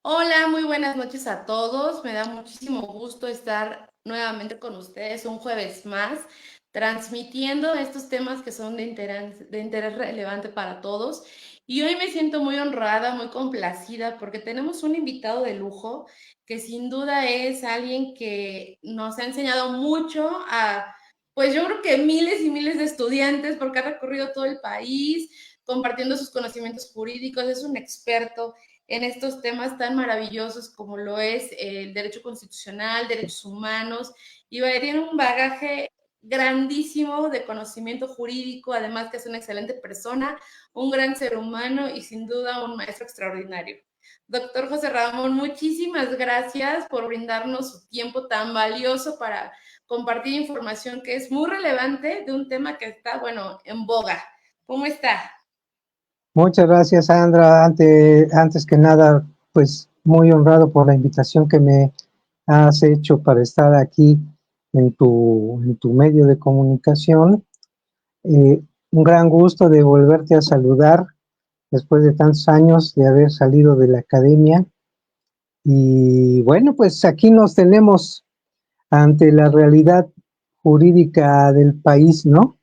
Hola, muy buenas noches a todos. Me da muchísimo gusto estar nuevamente con ustedes un jueves más, transmitiendo estos temas que son de interés relevante para todos. Y hoy me siento muy honrada, muy complacida, porque tenemos un invitado de lujo que sin duda es alguien que nos ha enseñado mucho pues yo creo que miles y miles de estudiantes, porque ha recorrido todo el país compartiendo sus conocimientos jurídicos. Es un experto en estos temas tan maravillosos como lo es el derecho constitucional, derechos humanos, y tiene un bagaje grandísimo de conocimiento jurídico, además que es una excelente persona, un gran ser humano y sin duda un maestro extraordinario. Doctor José Ramón, muchísimas gracias por brindarnos su tiempo tan valioso para compartir información que es muy relevante de un tema que está, bueno, en boga. ¿Cómo está? Muchas gracias, Sandra. Antes que nada, pues muy honrado por la invitación que me has hecho para estar aquí en tu medio de comunicación. Un gran gusto de volverte a saludar después de tantos años de haber salido de la academia. Y bueno, pues aquí nos tenemos ante la realidad jurídica del país, ¿no?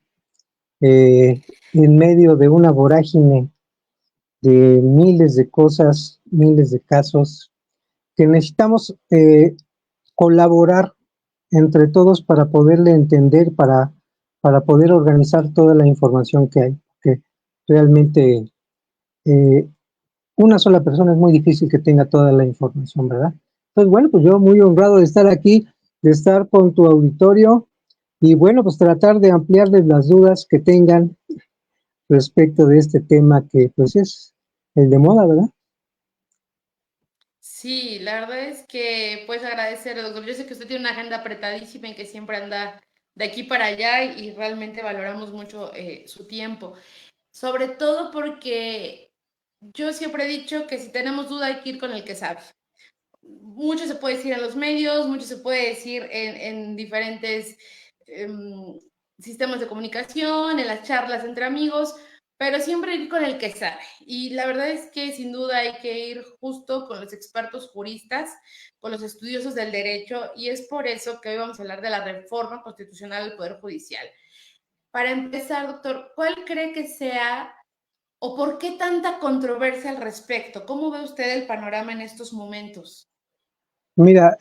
En medio de una vorágine de miles de cosas, miles de casos, que necesitamos colaborar entre todos para poderle entender, para poder organizar toda la información que hay, que realmente eh, una sola persona es muy difícil que tenga toda la información, ¿verdad? Entonces, bueno, pues yo muy honrado de estar aquí, de estar con tu auditorio y bueno, pues tratar de ampliarles las dudas que tengan respecto de este tema que pues es el de moda, ¿verdad? Sí, la verdad es que pues agradecer, doctor. Yo sé que usted tiene una agenda apretadísima y que siempre anda de aquí para allá y realmente valoramos mucho su tiempo. Sobre todo porque yo siempre he dicho que si tenemos duda hay que ir con el que sabe. Mucho se puede decir en los medios, mucho se puede decir en diferentes em, sistemas de comunicación, en las charlas entre amigos, pero siempre ir con el que sabe. Y la verdad es que sin duda hay que ir justo con los expertos juristas, con los estudiosos del derecho, y es por eso que hoy vamos a hablar de la reforma constitucional del Poder Judicial. Para empezar, doctor, ¿cuál cree que sea o por qué tanta controversia al respecto? ¿Cómo ve usted el panorama en estos momentos? Mira,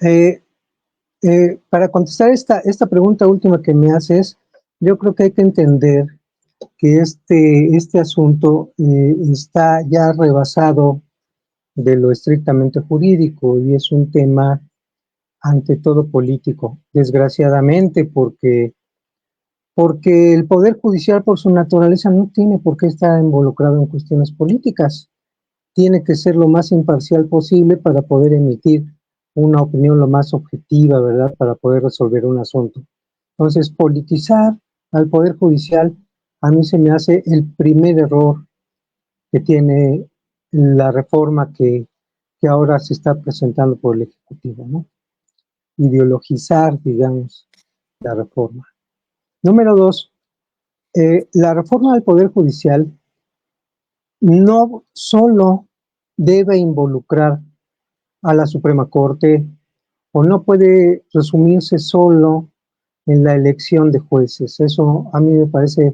para contestar esta pregunta última que me haces, yo creo que hay que entender que este asunto está ya rebasado de lo estrictamente jurídico y es un tema ante todo político, desgraciadamente, porque el Poder Judicial por su naturaleza no tiene por qué estar involucrado en cuestiones políticas. Tiene que ser lo más imparcial posible para poder emitir una opinión lo más objetiva, ¿verdad? Para poder resolver un asunto. Entonces, politizar al Poder Judicial a mí se me hace el primer error que tiene la reforma que ahora se está presentando por el Ejecutivo, ¿no? Ideologizar, digamos, la reforma. Número dos, la reforma del Poder Judicial no solo debe involucrar a la Suprema Corte o no puede resumirse solo en la elección de jueces. Eso a mí me parece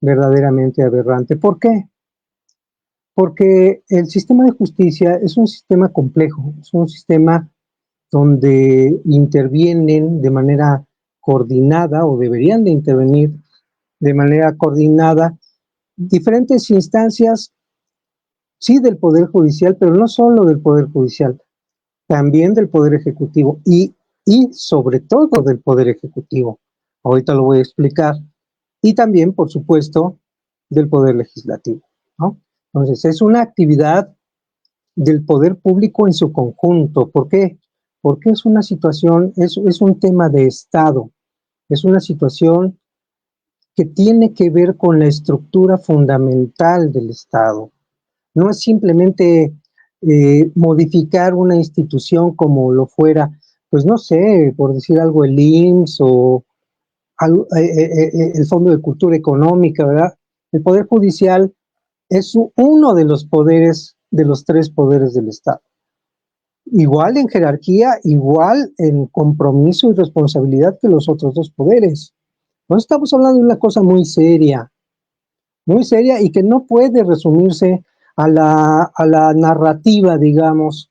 verdaderamente aberrante. ¿Por qué? Porque el sistema de justicia es un sistema complejo, es un sistema donde intervienen de manera coordinada o deberían de intervenir de manera coordinada diferentes instancias, sí, del Poder Judicial, pero no solo del Poder Judicial, también del Poder Ejecutivo y sobre todo del Poder Ejecutivo. Ahorita lo voy a explicar. Y también, por supuesto, del Poder Legislativo, ¿no? Entonces, es una actividad del poder público en su conjunto. ¿Por qué? Porque es una situación, es un tema de Estado, es una situación que tiene que ver con la estructura fundamental del Estado. No es simplemente modificar una institución como lo fuera, pues no sé, por decir algo, el IMSS o el Fondo de Cultura Económica, ¿verdad? El Poder Judicial es uno de los poderes, de los tres poderes del Estado. Igual en jerarquía, igual en compromiso y responsabilidad que los otros dos poderes. No estamos hablando de una cosa muy seria y que no puede resumirse a la narrativa, digamos,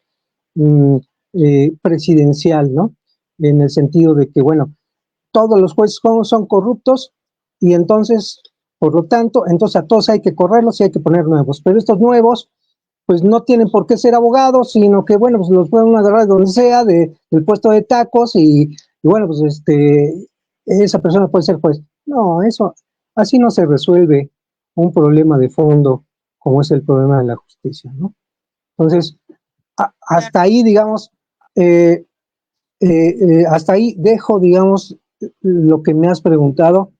presidencial, ¿no? En el sentido de que, bueno, todos los jueces son corruptos y entonces, por lo tanto, entonces a todos hay que correrlos y hay que poner nuevos. Pero estos nuevos, pues no tienen por qué ser abogados, sino que, bueno, pues los pueden agarrar donde sea, del puesto de tacos y bueno, pues esa persona puede ser juez. No, eso, así no se resuelve un problema de fondo como es el problema de la justicia, ¿no? Entonces, hasta ahí, digamos, hasta ahí dejo, digamos, lo que me has preguntado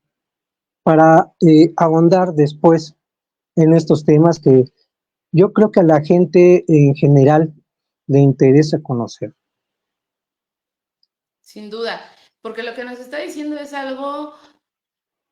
para ahondar después en estos temas que yo creo que a la gente en general le interesa conocer. Sin duda, porque lo que nos está diciendo es algo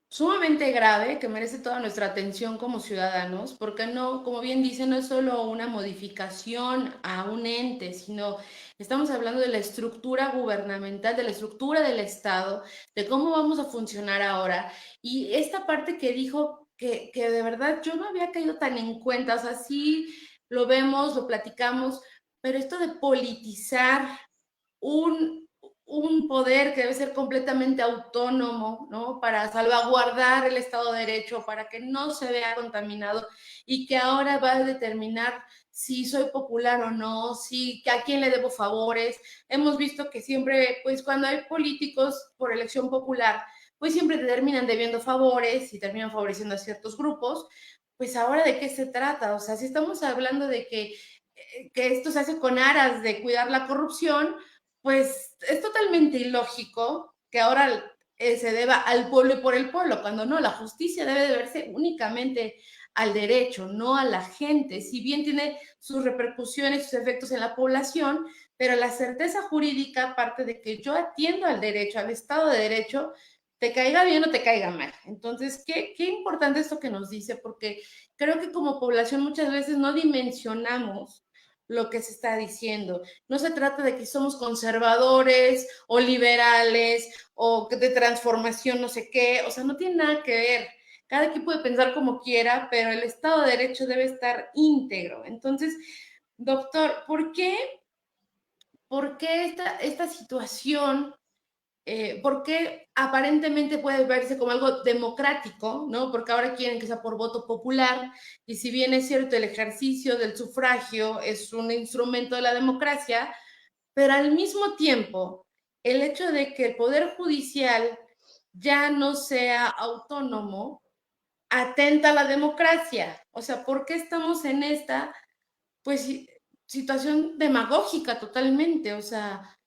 sumamente grave que merece toda nuestra atención como ciudadanos, porque no, como bien dice, no es solo una modificación a un ente, sino estamos hablando de la estructura gubernamental, de la estructura del Estado, de cómo vamos a funcionar ahora. Y esta parte que dijo que de verdad yo no había caído tan en cuenta, o sea, sí lo vemos, lo platicamos, pero esto de politizar un, un poder que debe ser completamente autónomo, ¿no? Para salvaguardar el Estado de Derecho, para que no se vea contaminado y que ahora va a determinar si soy popular o no, si a quién le debo favores. Hemos visto que siempre, pues cuando hay políticos por elección popular, pues siempre te terminan debiendo favores y terminan favoreciendo a ciertos grupos. Pues ahora de qué se trata, o sea, si estamos hablando de que esto se hace con aras de cuidar la corrupción, pues es totalmente ilógico que ahora se deba al pueblo y por el pueblo, cuando no, la justicia debe deberse únicamente al derecho, no a la gente, si bien tiene sus repercusiones, sus efectos en la población, pero la certeza jurídica parte de que yo atiendo al derecho, al Estado de Derecho, te caiga bien o te caiga mal. Entonces, qué importante esto que nos dice, porque creo que como población muchas veces no dimensionamos lo que se está diciendo. No se trata de que somos conservadores o liberales o de transformación no sé qué, o sea, no tiene nada que ver. Cada quien puede pensar como quiera, pero el Estado de Derecho debe estar íntegro. Entonces, doctor, por qué esta situación porque aparentemente puede verse como algo democrático, ¿no? Porque ahora quieren que sea por voto popular, y si bien es cierto, el ejercicio del sufragio es un instrumento de la democracia, pero al mismo tiempo, el hecho de que el Poder Judicial ya no sea autónomo, atenta a la democracia. O sea, ¿por qué estamos en esta, pues, situación demagógica totalmente? O sea,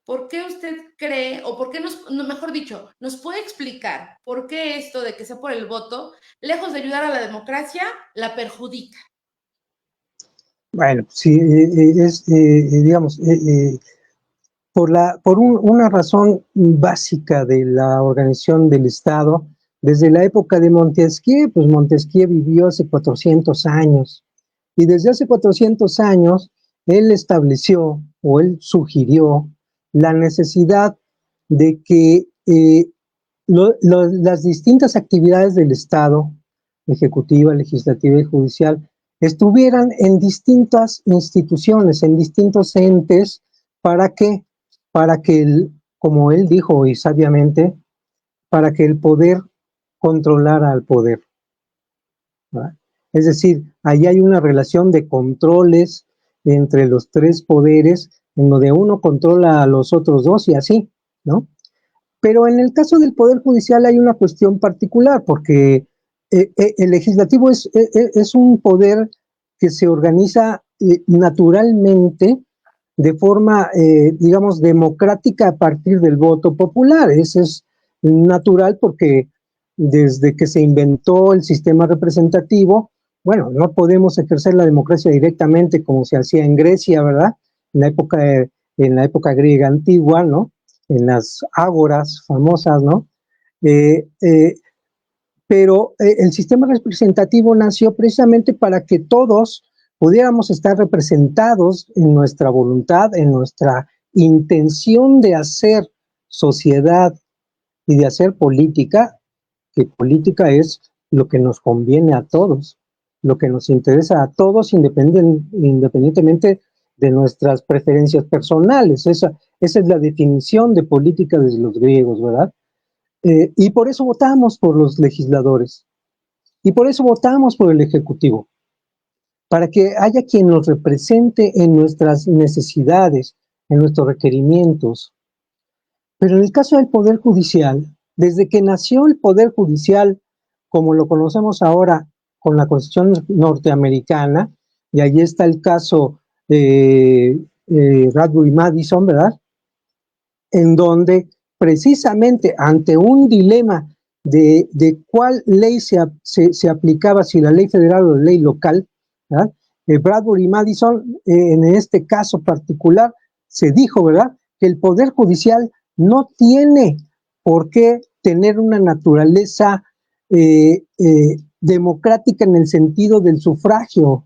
¿por qué usted cree, o por qué mejor dicho, nos puede explicar por qué esto de que sea por el voto, lejos de ayudar a la democracia, la perjudica? Bueno, sí, digamos, una razón básica de la organización del Estado, desde la época de Montesquieu, pues Montesquieu vivió hace 400 años, y desde hace 400 años él estableció o él sugirió la necesidad de que las distintas actividades del Estado, ejecutiva, legislativa y judicial, estuvieran en distintas instituciones, en distintos entes, ¿para qué? Para que, como él dijo y sabiamente, para que el poder controlara al poder, ¿verdad? Es decir, ahí hay una relación de controles entre los tres poderes, en donde uno controla a los otros dos y así, ¿no? Pero en el caso del Poder Judicial hay una cuestión particular, porque el legislativo es un poder que se organiza naturalmente de forma, digamos, democrática a partir del voto popular. Eso es natural porque desde que se inventó el sistema representativo, bueno, no podemos ejercer la democracia directamente como se hacía en Grecia, ¿verdad? En la época griega antigua, ¿no? En las ágoras famosas, ¿no? Eh, eh, pero el sistema representativo nació precisamente para que todos pudiéramos estar representados en nuestra voluntad, en nuestra intención de hacer sociedad y de hacer política, que política es lo que nos conviene a todos, lo que nos interesa a todos independientemente de nuestras preferencias personales. Esa es la definición de política desde los griegos, ¿verdad? Y por eso votamos por los legisladores y por eso votamos por el Ejecutivo, para que haya quien nos represente en nuestras necesidades, en nuestros requerimientos. Pero en el caso del Poder Judicial, desde que nació el Poder Judicial, como lo conocemos ahora con la Constitución norteamericana, y ahí está el caso de Bradbury Madison, ¿verdad? En donde precisamente ante un dilema de cuál ley se aplicaba, si la ley federal o la ley local, ¿verdad? Bradbury Madison, en este caso particular, se dijo, ¿verdad?, que el Poder Judicial no tiene por qué tener una naturaleza democrática en el sentido del sufragio,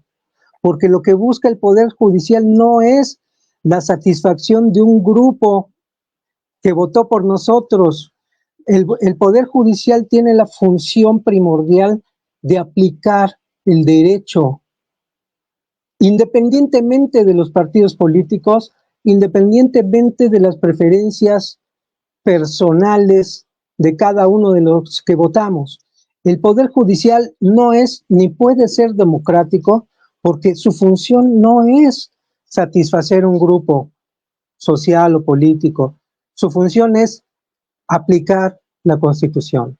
porque lo que busca el Poder Judicial no es la satisfacción de un grupo que votó por nosotros. El Poder Judicial tiene la función primordial de aplicar el derecho, independientemente de los partidos políticos, independientemente de las preferencias personales de cada uno de los que votamos. El Poder Judicial no es ni puede ser democrático porque su función no es satisfacer un grupo social o político. Su función es aplicar la Constitución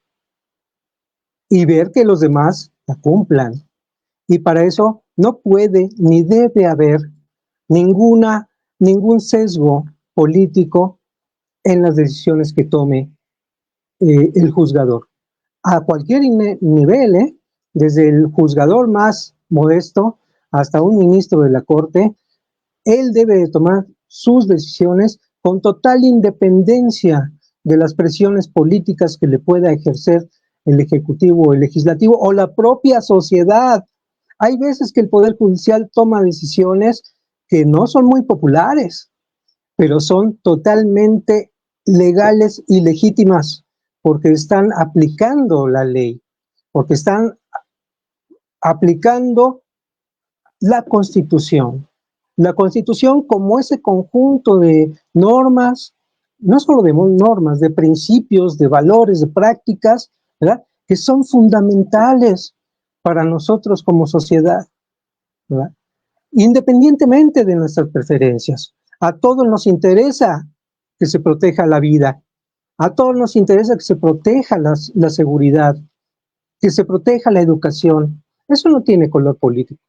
y ver que los demás la cumplan. Y para eso no puede ni debe haber ningún sesgo político en las decisiones que tome el juzgador. A cualquier nivel, desde el juzgador más modesto hasta un ministro de la Corte, él debe de tomar sus decisiones con total independencia de las presiones políticas que le pueda ejercer el Ejecutivo o el Legislativo o la propia sociedad. Hay veces que el Poder Judicial toma decisiones que no son muy populares, pero son totalmente legales y legítimas porque están aplicando la ley, porque están aplicando la Constitución. La Constitución como ese conjunto de normas, no solo de normas, de principios, de valores, de prácticas, ¿verdad?, que son fundamentales para nosotros como sociedad, ¿verdad?, independientemente de nuestras preferencias. A todos nos interesa que se proteja la vida, a todos nos interesa que se proteja la seguridad, que se proteja la educación. Eso no tiene color político.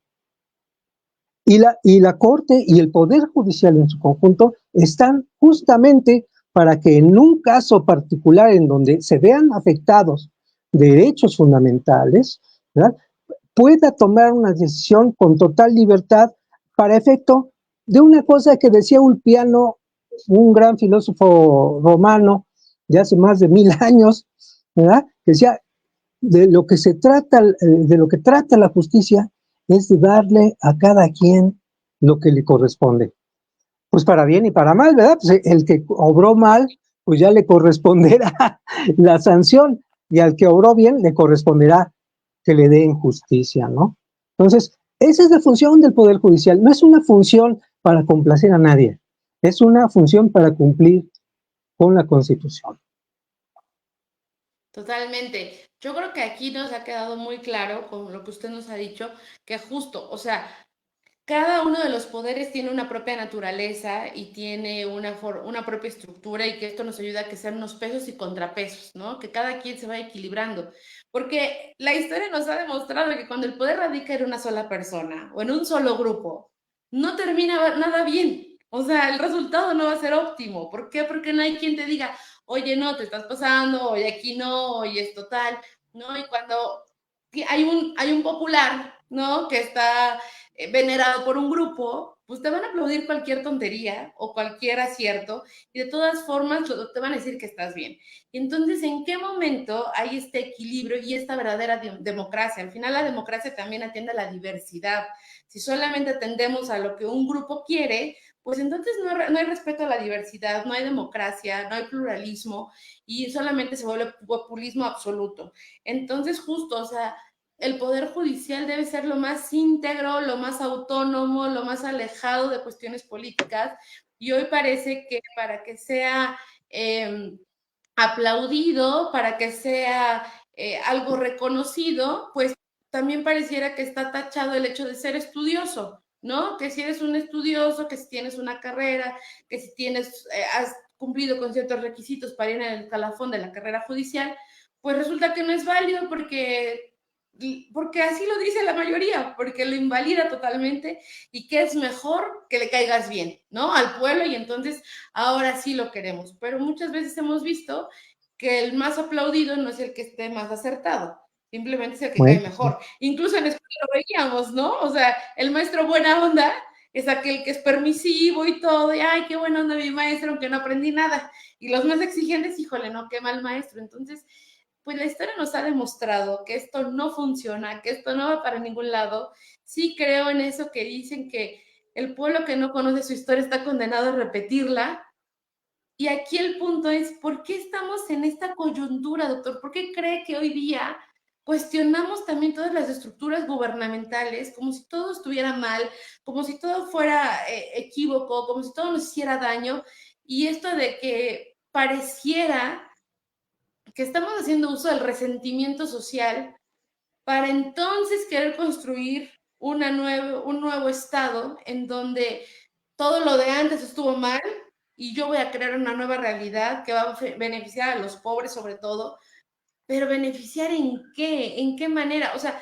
Y la Corte y el Poder Judicial en su conjunto están justamente para que en un caso particular en donde se vean afectados derechos fundamentales, ¿verdad?, pueda tomar una decisión con total libertad para efecto de una cosa que decía Ulpiano, un gran filósofo romano de hace más de 1000 años, ¿verdad?, que decía, de lo que trata la justicia es de darle a cada quien lo que le corresponde. Pues para bien y para mal, ¿verdad? Pues el que obró mal, pues ya le corresponderá la sanción, y al que obró bien le corresponderá que le den justicia, ¿no? Entonces, esa es la función del Poder Judicial. No es una función para complacer a nadie, es una función para cumplir con la Constitución. Totalmente. Yo creo que aquí nos ha quedado muy claro con lo que usted nos ha dicho, que justo, o sea, cada uno de los poderes tiene una propia naturaleza y tiene una propia estructura y que esto nos ayuda a que sean unos pesos y contrapesos, ¿no? Que cada quien se vaya equilibrando. Porque la historia nos ha demostrado que cuando el poder radica en una sola persona o en un solo grupo, no termina nada bien. O sea, el resultado no va a ser óptimo. ¿Por qué? Porque no hay quien te diga, oye, no, te estás pasando, oye, aquí no, oye, es total, ¿no? Y cuando hay un popular, ¿no?, que está venerado por un grupo, pues te van a aplaudir cualquier tontería o cualquier acierto y de todas formas te van a decir que estás bien. Y entonces, ¿en qué momento hay este equilibrio y esta verdadera democracia? Al final la democracia también atiende a la diversidad. Si solamente atendemos a lo que un grupo quiere, pues entonces no hay respeto a la diversidad, no hay democracia, no hay pluralismo y solamente se vuelve populismo absoluto. Entonces, justo, o sea, el Poder Judicial debe ser lo más íntegro, lo más autónomo, lo más alejado de cuestiones políticas. Y hoy parece que para que sea aplaudido, para que sea algo reconocido, pues también pareciera que está tachado el hecho de ser estudioso, ¿no? Que si eres un estudioso, que si tienes una carrera, que si tienes, has cumplido con ciertos requisitos para ir en el calafón de la carrera judicial, pues resulta que no es válido porque así lo dice la mayoría, porque lo invalida totalmente y que es mejor que le caigas bien, ¿no? Al pueblo y entonces ahora sí lo queremos. Pero muchas veces hemos visto que el más aplaudido no es el que esté más acertado, simplemente es el que Bueno, cae mejor. Incluso en escuela lo veíamos, ¿no? O sea, el maestro buena onda es aquel que es permisivo y todo, y ay, qué buena onda mi maestro, aunque no aprendí nada. Y los más exigentes, híjole, no, qué mal maestro. Entonces, pues la historia nos ha demostrado que esto no funciona, que esto no va para ningún lado. Sí creo en eso que dicen que el pueblo que no conoce su historia está condenado a repetirla. Y aquí el punto es, ¿por qué estamos en esta coyuntura, doctor? ¿Por qué cree que hoy día cuestionamos también todas las estructuras gubernamentales como si todo estuviera mal, como si todo fuera equívoco, como si todo nos hiciera daño? Y esto de que pareciera que estamos haciendo uso del resentimiento social para entonces querer construir un nuevo estado en donde todo lo de antes estuvo mal y yo voy a crear una nueva realidad que va a beneficiar a los pobres sobre todo, pero beneficiar en qué manera, o sea,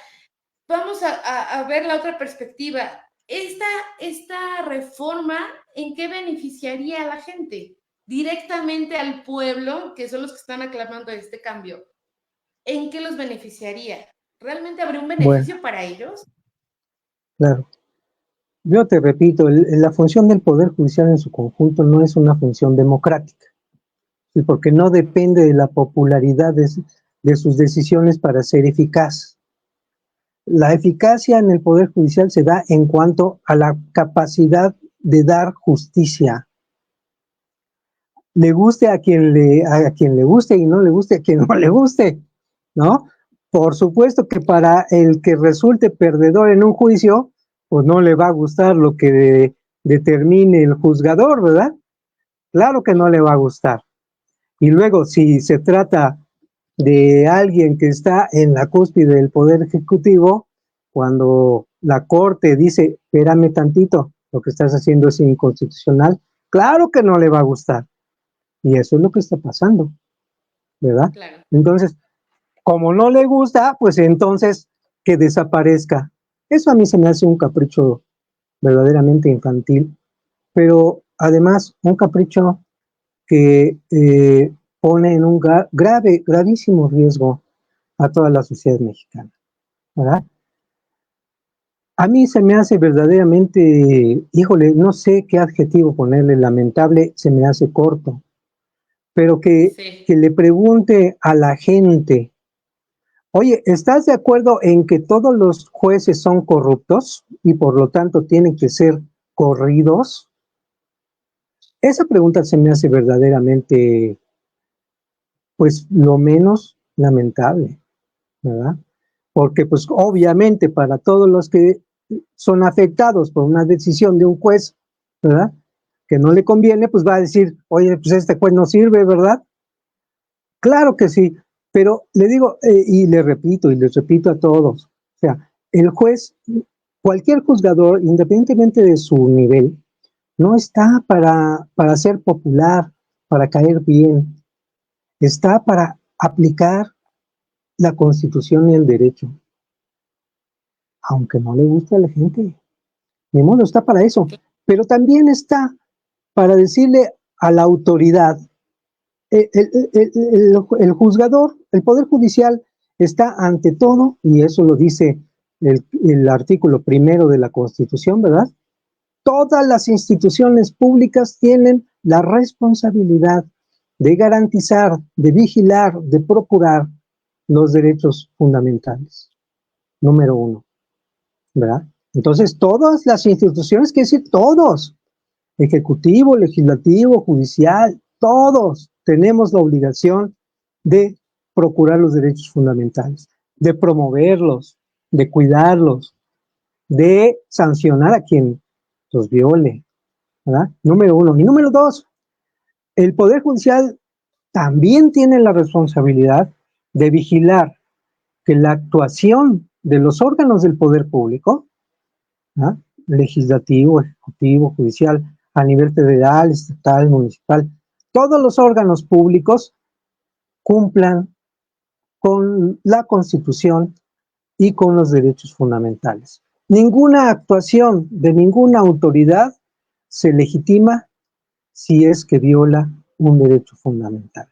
vamos a ver la otra perspectiva. Esta reforma, ¿en qué beneficiaría a la gente? Directamente al pueblo, que son los que están aclamando este cambio. ¿En qué los beneficiaría? ¿Realmente habría un bueno, beneficio para ellos? claro. Yo te repito, la función del Poder Judicial en su conjunto no es una función democrática, y porque no depende de la popularidad de sus decisiones para ser eficaz. La eficacia en el Poder Judicial se da en cuanto a la capacidad de dar justicia. Le guste a quien le guste y no le guste a quien no le guste, ¿no? Por supuesto que para el que resulte perdedor en un juicio, pues no le va a gustar lo que determine el juzgador, ¿verdad? Claro que no le va a gustar. Y luego, si se trata de alguien que está en la cúspide del Poder Ejecutivo, cuando la Corte dice, espérame tantito, lo que estás haciendo es inconstitucional, claro que no le va a gustar. Y eso es lo que está pasando, ¿verdad? Claro. Entonces, como no le gusta, pues entonces que desaparezca. Eso a mí se me hace un capricho verdaderamente infantil, pero además un capricho que pone en un gravísimo riesgo a toda la sociedad mexicana, ¿verdad? A mí se me hace verdaderamente, híjole, no sé qué adjetivo ponerle, lamentable, se me hace corto, pero Sí. que le pregunte a la gente, oye, ¿estás de acuerdo en que todos los jueces son corruptos y por lo tanto tienen que ser corridos? Esa pregunta se me hace verdaderamente, pues, lo menos lamentable, ¿verdad? Porque, pues, obviamente para todos los que son afectados por una decisión de un juez, ¿verdad? Que no le conviene, pues va a decir, oye, pues este juez no sirve, ¿verdad? Claro que sí, pero le digo, y le repito, y les repito a todos, o sea, el juez, cualquier juzgador, independientemente de su nivel, no está para ser popular, para caer bien, está para aplicar la Constitución y el derecho, aunque no le guste a la gente. Ni modo, está para eso. Pero también está para decirle a la autoridad, el juzgador, el Poder Judicial está ante todo, y eso lo dice el artículo primero de la Constitución, ¿verdad? Todas las instituciones públicas tienen la responsabilidad de garantizar, de vigilar, de procurar los derechos fundamentales. Número uno, ¿verdad? Entonces, todas las instituciones, quiere decir todos, ejecutivo, legislativo, judicial, todos tenemos la obligación de procurar los derechos fundamentales, de promoverlos, de cuidarlos, de sancionar a quien los viole, ¿verdad? Número uno. Y número dos, el Poder Judicial también tiene la responsabilidad de vigilar que la actuación de los órganos del poder público, ¿verdad? Legislativo, ejecutivo, judicial, a nivel federal, estatal, municipal, todos los órganos públicos cumplan con la Constitución y con los derechos fundamentales. Ninguna actuación de ninguna autoridad se legitima si es que viola un derecho fundamental,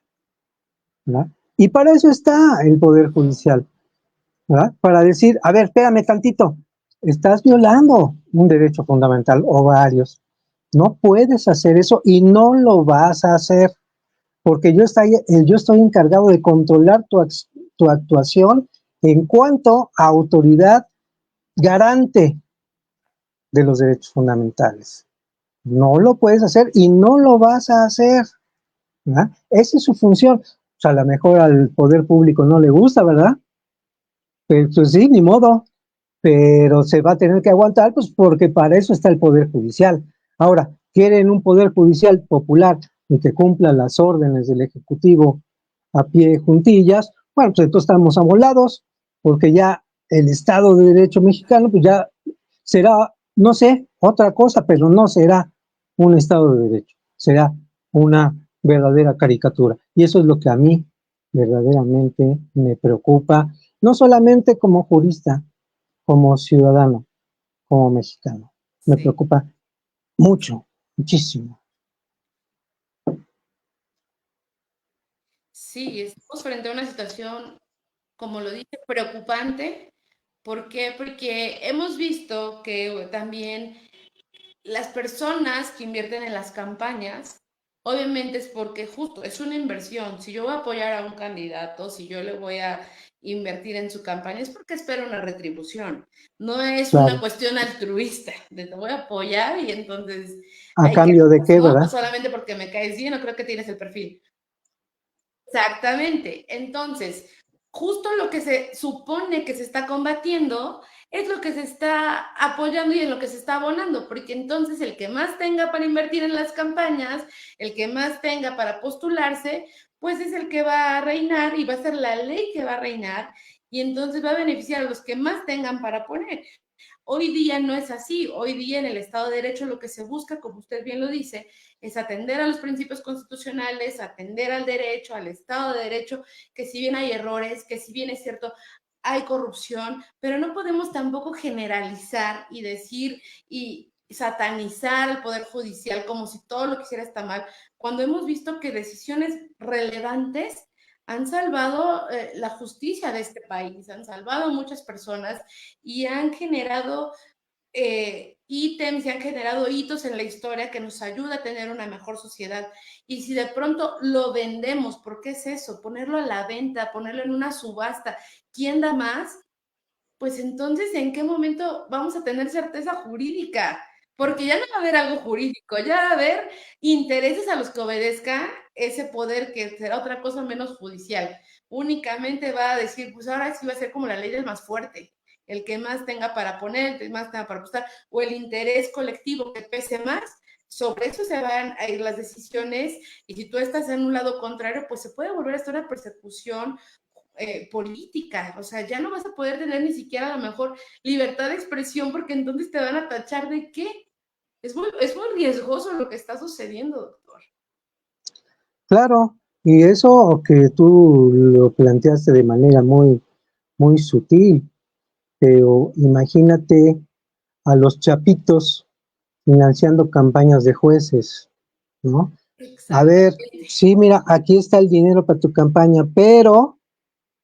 ¿verdad? Y para eso está el Poder Judicial, ¿verdad? Para decir, a ver, espérame tantito, estás violando un derecho fundamental o varios. No puedes hacer eso y no lo vas a hacer, porque yo estoy encargado de controlar tu actuación en cuanto a autoridad garante de los derechos fundamentales. No lo puedes hacer y no lo vas a hacer, ¿verdad? Esa es su función. O sea, a lo mejor al poder público no le gusta, ¿verdad? Pero pues sí, ni modo. Pero se va a tener que aguantar, pues porque para eso está el Poder Judicial. Ahora, quieren un Poder Judicial popular y que cumpla las órdenes del Ejecutivo a pie juntillas. Bueno, pues entonces estamos amolados, porque ya el Estado de Derecho mexicano, pues ya será, no sé, otra cosa, pero no será un Estado de Derecho, será una verdadera caricatura. Y eso es lo que a mí verdaderamente me preocupa, no solamente como jurista, como ciudadano, como mexicano. Me Sí. preocupa mucho, muchísimo. Sí, estamos frente a una situación, como lo dije, preocupante. ¿Por qué? Porque hemos visto que también las personas que invierten en las campañas, obviamente es porque justo es una inversión. Si yo voy a apoyar a un candidato, si yo le voy a invertir en su campaña, es porque espero una retribución. No es una Claro. cuestión altruista, de te voy a apoyar y entonces ¿A hay que, cambio de qué, ¿no? verdad? Solamente porque me caes bien, no creo que tienes el perfil. Exactamente. Entonces, justo lo que se supone que se está combatiendo es lo que se está apoyando y en lo que se está abonando, porque entonces el que más tenga para invertir en las campañas, el que más tenga para postularse, pues es el que va a reinar y va a ser la ley que va a reinar y entonces va a beneficiar a los que más tengan para poner. Hoy día no es así. Hoy día en el Estado de Derecho lo que se busca, como usted bien lo dice, es atender a los principios constitucionales, atender al derecho, al Estado de Derecho, que si bien hay errores, que si bien es cierto, hay corrupción, pero no podemos tampoco generalizar y decir y satanizar al Poder Judicial como si todo lo que hiciera está mal, cuando hemos visto que decisiones relevantes han salvado la justicia de este país, han salvado a muchas personas y han generado ítems y han generado hitos en la historia que nos ayuda a tener una mejor sociedad. Y si de pronto lo vendemos, ¿por qué es eso? Ponerlo a la venta, ponerlo en una subasta, ¿quién da más? Pues entonces, ¿en qué momento vamos a tener certeza jurídica? Porque ya no va a haber algo jurídico, ya va a haber intereses a los que obedezca ese poder que será otra cosa menos judicial. Únicamente va a decir, pues ahora sí va a ser como la ley del más fuerte, el que más tenga para poner, el que más tenga para apostar, o el interés colectivo que pese más. Sobre eso se van a ir las decisiones y si tú estás en un lado contrario, pues se puede volver a estar una persecución política, o sea, ya no vas a poder tener ni siquiera a lo mejor libertad de expresión porque entonces te van a tachar de qué. Es muy riesgoso lo que está sucediendo, doctor. Claro, y eso que tú lo planteaste de manera muy, muy sutil, pero imagínate a los chapitos financiando campañas de jueces, ¿no? A ver, Exactamente. sí, mira, aquí está el dinero para tu campaña, pero,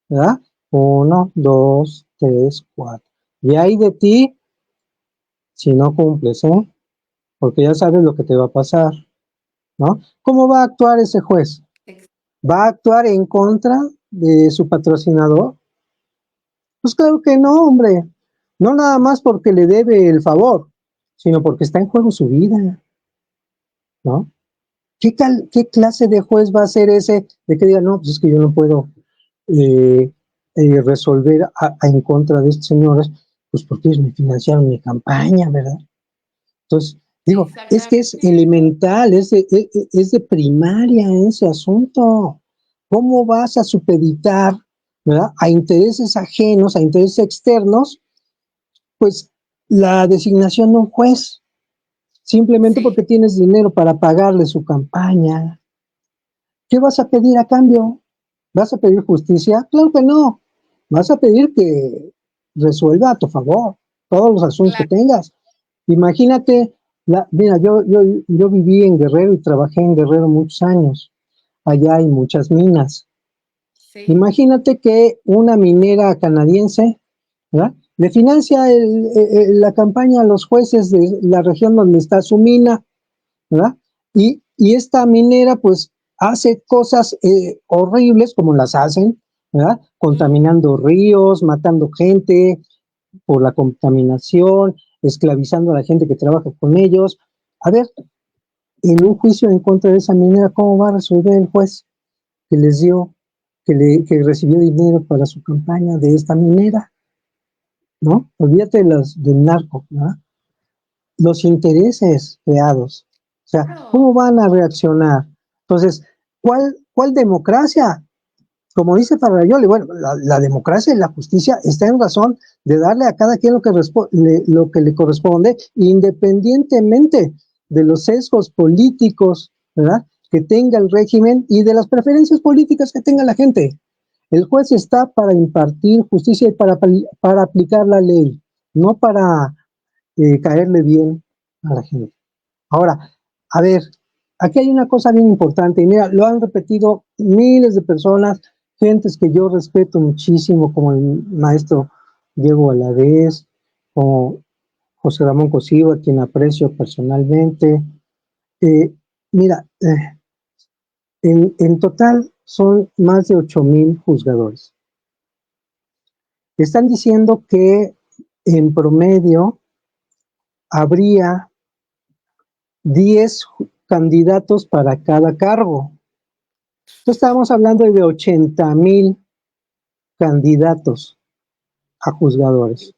¿verdad? 1, 2, 3, 4. Y hay de ti si no cumples, ¿eh? Porque ya sabes lo que te va a pasar, ¿no? ¿Cómo va a actuar ese juez? ¿Va a actuar en contra de su patrocinador? Pues claro que no, hombre. No nada más porque le debe el favor, sino porque está en juego su vida, ¿no? ¿Qué clase de juez va a ser ese de que diga, no, pues es que yo no puedo eh, resolver en contra de estos señores, pues porque ellos me financiaron mi campaña, ¿verdad? Entonces, digo, es que es Exactamente. elemental, es de primaria ese asunto. ¿Cómo vas a supeditar, ¿verdad?, a intereses ajenos, a intereses externos, pues la designación de un juez, simplemente porque Sí, tienes dinero para pagarle su campaña? ¿Qué vas a pedir a cambio? ¿Vas a pedir justicia? Claro que no. Vas a pedir que resuelva a tu favor todos los asuntos que claro. tengas. Imagínate, mira, yo viví en Guerrero y trabajé en Guerrero muchos años. Allá hay muchas minas. Sí. Imagínate que una minera canadiense, ¿verdad?, le financia la campaña a los jueces de la región donde está su mina, ¿verdad? Y esta minera pues hace cosas horribles como las hacen, ¿verdad? Contaminando ríos, matando gente por la contaminación, esclavizando a la gente que trabaja con ellos. A ver, en un juicio en contra de esa minera, ¿cómo va a resolver el juez que les dio, que recibió dinero para su campaña de esta minera? ¿No? Olvídate del narco, ¿verdad? Los intereses creados. O sea, ¿cómo Claro. van a reaccionar? Entonces, ¿cuál democracia? Como dice Farrayoli, bueno, la democracia y la justicia está en razón de darle a cada quien lo que le corresponde, independientemente de los sesgos políticos, ¿verdad?, que tenga el régimen y de las preferencias políticas que tenga la gente. El juez está para impartir justicia y para aplicar la ley, no para caerle bien a la gente. Ahora, a ver, aquí hay una cosa bien importante, y mira, lo han repetido miles de personas, gentes que yo respeto muchísimo, como el maestro Diego Valadez, como José Ramón Cosío, a quien aprecio personalmente. Eh, mira, en total son más de 8,000 juzgadores. Están diciendo que en promedio habría 10 candidatos para cada cargo. Entonces estábamos hablando de 80,000 candidatos a juzgadores.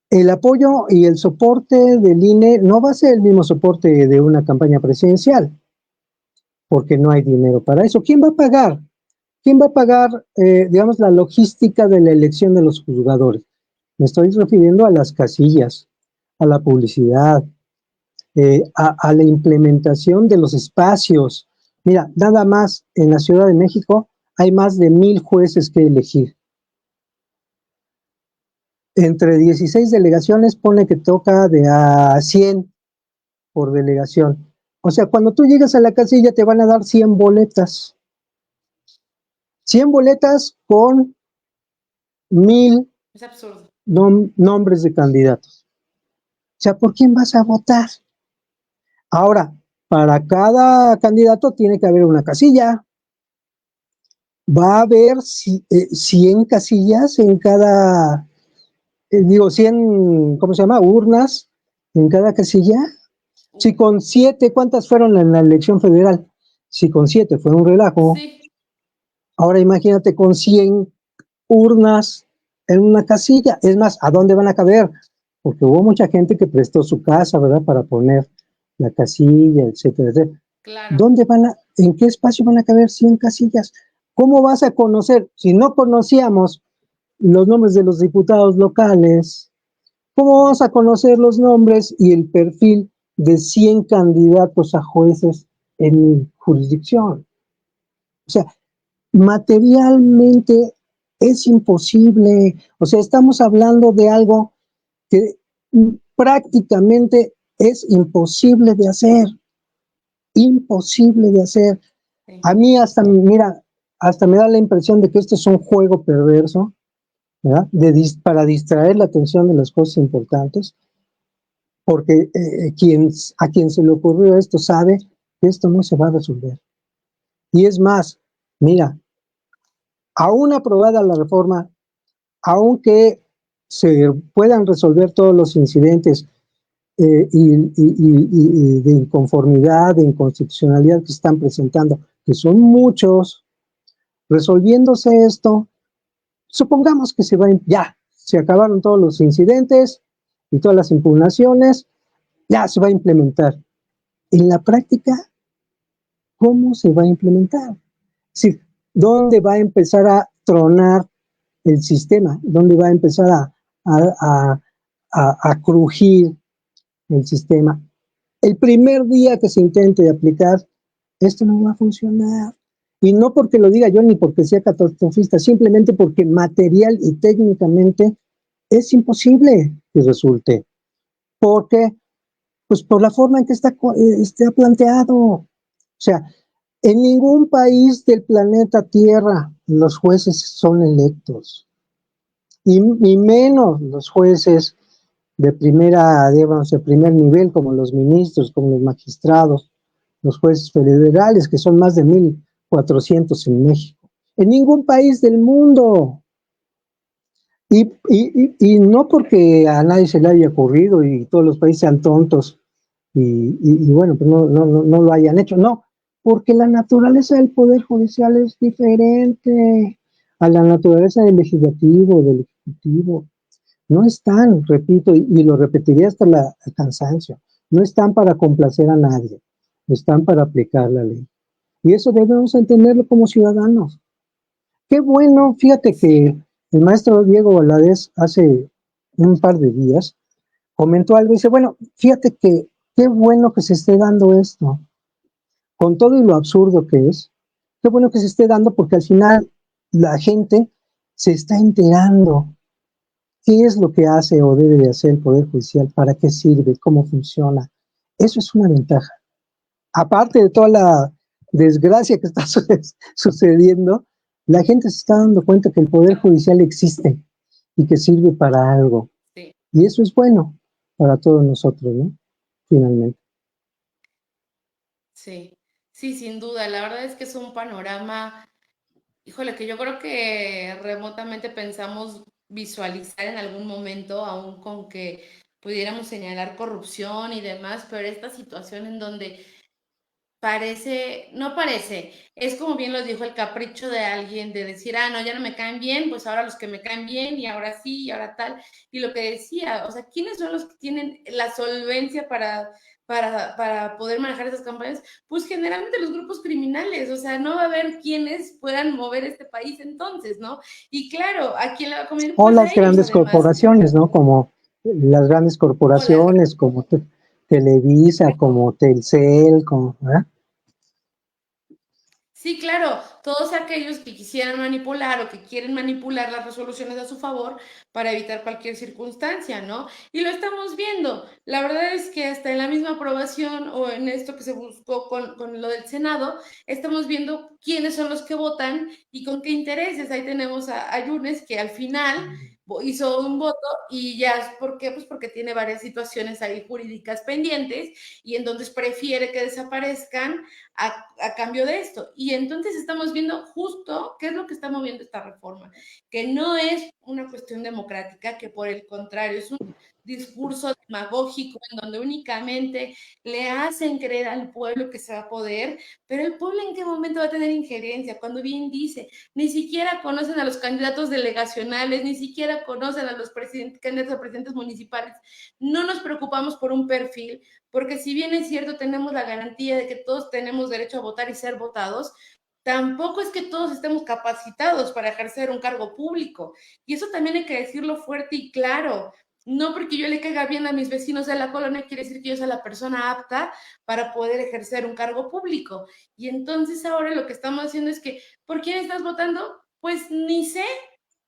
El apoyo y el soporte del INE no va a ser el mismo soporte de una campaña presidencial, porque no hay dinero para eso. ¿Quién va a pagar? ¿Quién va a pagar, digamos, la logística de la elección de los juzgadores? Me estoy refiriendo a las casillas, a la publicidad, a la implementación de los espacios. Mira, nada más en la Ciudad de México hay más de 1,000 jueces que elegir. Entre 16 delegaciones pone que toca de a 100 por delegación. O sea, cuando tú llegas a la casilla te van a dar 100 boletas. 100 boletas con 1,000 Es absurdo. nombres de candidatos. O sea, ¿por quién vas a votar? Ahora, para cada candidato tiene que haber una casilla. Va a haber 100 casillas en cada, 100, ¿cómo se llama?, urnas en cada casilla. Si con 7, ¿cuántas fueron en la elección federal? Si con 7 fue un relajo, Sí, ahora imagínate con 100 urnas en una casilla. Es más, ¿a dónde van a caber? Porque hubo mucha gente que prestó su casa, ¿verdad?, para poner la casilla, etcétera, etcétera. claro. ¿En qué espacio van a caber 100 casillas? ¿Cómo vas a conocer? Si no conocíamos los nombres de los diputados locales, ¿cómo vamos a conocer los nombres y el perfil de 100 candidatos a jueces en mi jurisdicción? O sea, materialmente es imposible. O sea, estamos hablando de algo que prácticamente es imposible de hacer. Imposible de hacer. Sí. A mí hasta, mira, hasta me da la impresión de que esto es un juego perverso, ¿verdad? Para distraer la atención de las cosas importantes, porque a quien se le ocurrió esto sabe que esto no se va a resolver. Y es más, mira, aún aprobada la reforma, aunque se puedan resolver todos los incidentes y de inconformidad, de inconstitucionalidad que están presentando, que son muchos, resolviéndose esto, supongamos que ya, se acabaron todos los incidentes y todas las impugnaciones, ya se va a implementar. En la práctica, ¿cómo se va a implementar? Sí, ¿dónde va a empezar a tronar el sistema? ¿Dónde va a empezar a crujir el sistema? El primer día que se intente aplicar, esto no va a funcionar. Y no porque lo diga yo ni porque sea catastrofista, simplemente porque material y técnicamente es imposible que resulte. Porque, pues por la forma en que está planteado. O sea, en ningún país del planeta Tierra los jueces son electos. Y menos los jueces de primera, digamos, de primer nivel, como los ministros, como los magistrados, los jueces federales, que son más de 1,400 en México. En ningún país del mundo. Y no porque a nadie se le haya ocurrido y todos los países sean tontos y bueno, pues no lo hayan hecho, no, porque la naturaleza del Poder Judicial es diferente a la naturaleza del Legislativo, del Ejecutivo. No están, repito, y lo repetiría hasta el cansancio, no están para complacer a nadie, están para aplicar la ley. Y eso debemos entenderlo como ciudadanos. Qué bueno, fíjate que el maestro Diego Valadez hace un par de días comentó algo y dice, bueno, fíjate que qué bueno que se esté dando esto, con todo y lo absurdo que es, qué bueno que se esté dando porque al final la gente se está enterando qué es lo que hace o debe de hacer el Poder Judicial, para qué sirve, cómo funciona. Eso es una ventaja. Aparte de toda la desgracia que está sucediendo, la gente se está dando cuenta que el Poder Judicial existe y que sirve para algo. Sí. Y eso es bueno para todos nosotros, ¿no? Finalmente. Sí, sí, sin duda. La verdad es que es un panorama, híjole, que yo creo que remotamente pensamos visualizar en algún momento, aún con que pudiéramos señalar corrupción y demás, pero esta situación en donde parece, no parece, es como bien lo dijo el capricho de alguien de decir, ah, no, ya no me caen bien, pues ahora los que me caen bien y ahora sí y ahora tal. Y lo que decía, o sea, ¿quiénes son los que tienen la solvencia para poder manejar esas campañas? Pues generalmente los grupos criminales, o sea, no va a haber quienes puedan mover este país entonces, ¿no? Y claro, ¿a quién le va a convenir? O Pues a las ellos grandes además. corporaciones, ¿no? Como las grandes O las corporaciones, como Televisa, como Telcel, como, ¿verdad? Sí, claro, todos aquellos que quisieran manipular o que quieren manipular las resoluciones a su favor para evitar cualquier circunstancia, ¿no? Y lo estamos viendo. La verdad es que hasta en la misma aprobación o en esto que se buscó con lo del Senado, estamos viendo quiénes son los que votan y con qué intereses. Ahí tenemos a Yunes, que al final hizo un voto y ya, ¿por qué? Pues porque tiene varias situaciones ahí jurídicas pendientes y entonces prefiere que desaparezcan a cambio de esto. Y entonces estamos viendo justo qué es lo que está moviendo esta reforma, que no es una cuestión democrática, que por el contrario es un discurso demagógico en donde únicamente le hacen creer al pueblo que se va a poder, pero el pueblo en qué momento va a tener injerencia, cuando bien dice, ni siquiera conocen a los candidatos delegacionales, ni siquiera conocen a los candidatos a presidentes municipales, no nos preocupamos por un perfil, porque si bien es cierto, tenemos la garantía de que todos tenemos derecho a votar y ser votados, tampoco es que todos estemos capacitados para ejercer un cargo público. Y eso también hay que decirlo fuerte y claro. No porque yo le caiga bien a mis vecinos de la colonia quiere decir que yo sea la persona apta para poder ejercer un cargo público. Y entonces ahora lo que estamos haciendo es que, ¿por quién estás votando? Pues ni sé,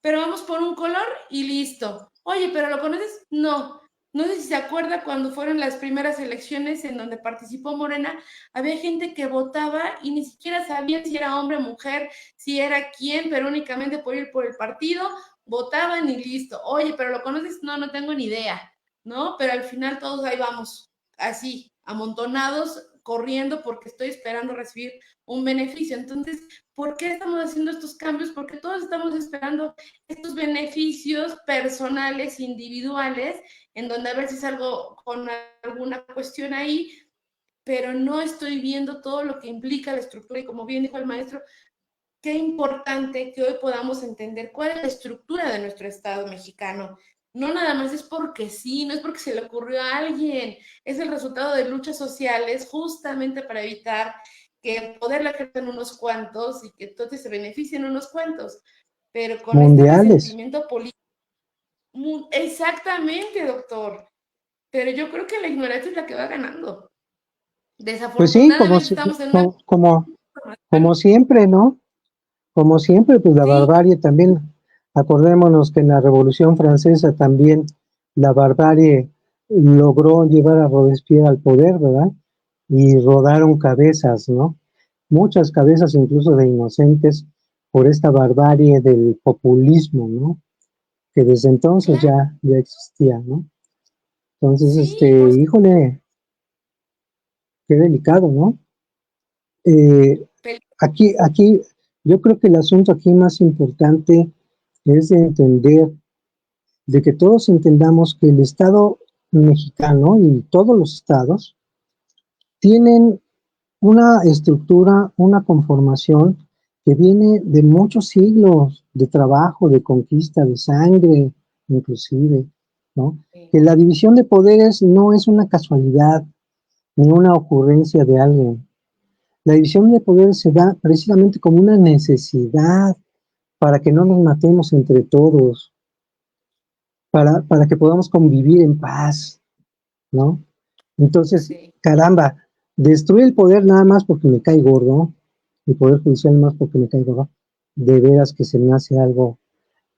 pero vamos por un color y listo. Oye, ¿pero lo conoces? No. No sé si se acuerda cuando fueron las primeras elecciones en donde participó Morena, había gente que votaba y ni siquiera sabían si era hombre o mujer, si era quién, pero únicamente por ir por el partido, votaban y listo. Oye, pero ¿lo conoces? No, no tengo ni idea, ¿no? Pero al final todos ahí vamos, así, amontonados, corriendo porque estoy esperando recibir un beneficio. Entonces, ¿por qué estamos haciendo estos cambios? Porque todos estamos esperando estos beneficios personales, individuales, en donde a ver si salgo con alguna cuestión ahí, pero no estoy viendo todo lo que implica la estructura. Y como bien dijo el maestro, qué importante que hoy podamos entender cuál es la estructura de nuestro Estado mexicano. No nada más es porque sí, no es porque se le ocurrió a alguien, es el resultado de luchas sociales justamente para evitar que el poder le crezcan unos cuantos y que entonces se beneficien unos cuantos. Pero con este mundiales. resentimiento político, exactamente, doctor. Pero yo creo que la ignorancia es la que va ganando. Pues sí, Desafortunadamente estamos en una... como siempre, ¿no? Como siempre, pues la Sí, barbarie también, acordémonos que en la Revolución Francesa también la barbarie logró llevar a Robespierre al poder, ¿verdad? Y rodaron cabezas, ¿no? Muchas cabezas incluso de inocentes por esta barbarie del populismo, ¿no? Que desde entonces claro, ya existía, ¿no? Entonces, sí, por híjole, qué delicado, ¿no? Eh, supuesto. aquí, yo creo que el asunto aquí más importante es de entender, de que todos entendamos que el Estado mexicano y todos los estados tienen una estructura, una conformación que viene de muchos siglos de trabajo, de conquista, de sangre, inclusive, ¿no? Que la división de poderes no es una casualidad ni una ocurrencia de alguien. La división de poderes se da precisamente como una necesidad para que no nos matemos entre todos, para que podamos convivir en paz, ¿no? Entonces, Sí, caramba, destruir el poder nada más porque me cae gordo, el poder judicial más porque me cae gordo, de veras que se me hace algo,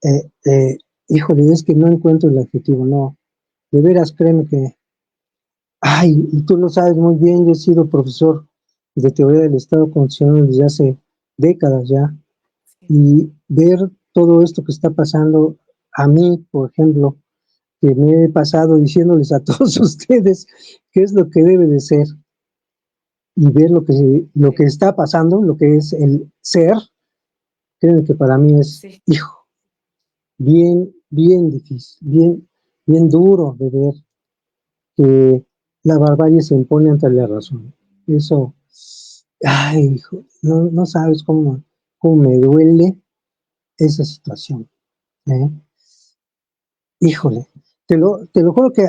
eh, eh, híjole, es que no encuentro el adjetivo, no, de veras créeme que, ay, y tú lo sabes muy bien, yo he sido profesor de teoría del Estado constitucional desde hace décadas ya, sí, y ver todo esto que está pasando a mí, por ejemplo, que me he pasado diciéndoles a todos ustedes qué es lo que debe de ser y ver lo que sí, está pasando, lo que es el ser, creo que para mí es, sí, hijo, bien difícil, bien duro de ver que la barbarie se impone ante la razón. Eso, ay, hijo, no sabes cómo me duele esa situación. ¿Eh? Híjole, te lo juro que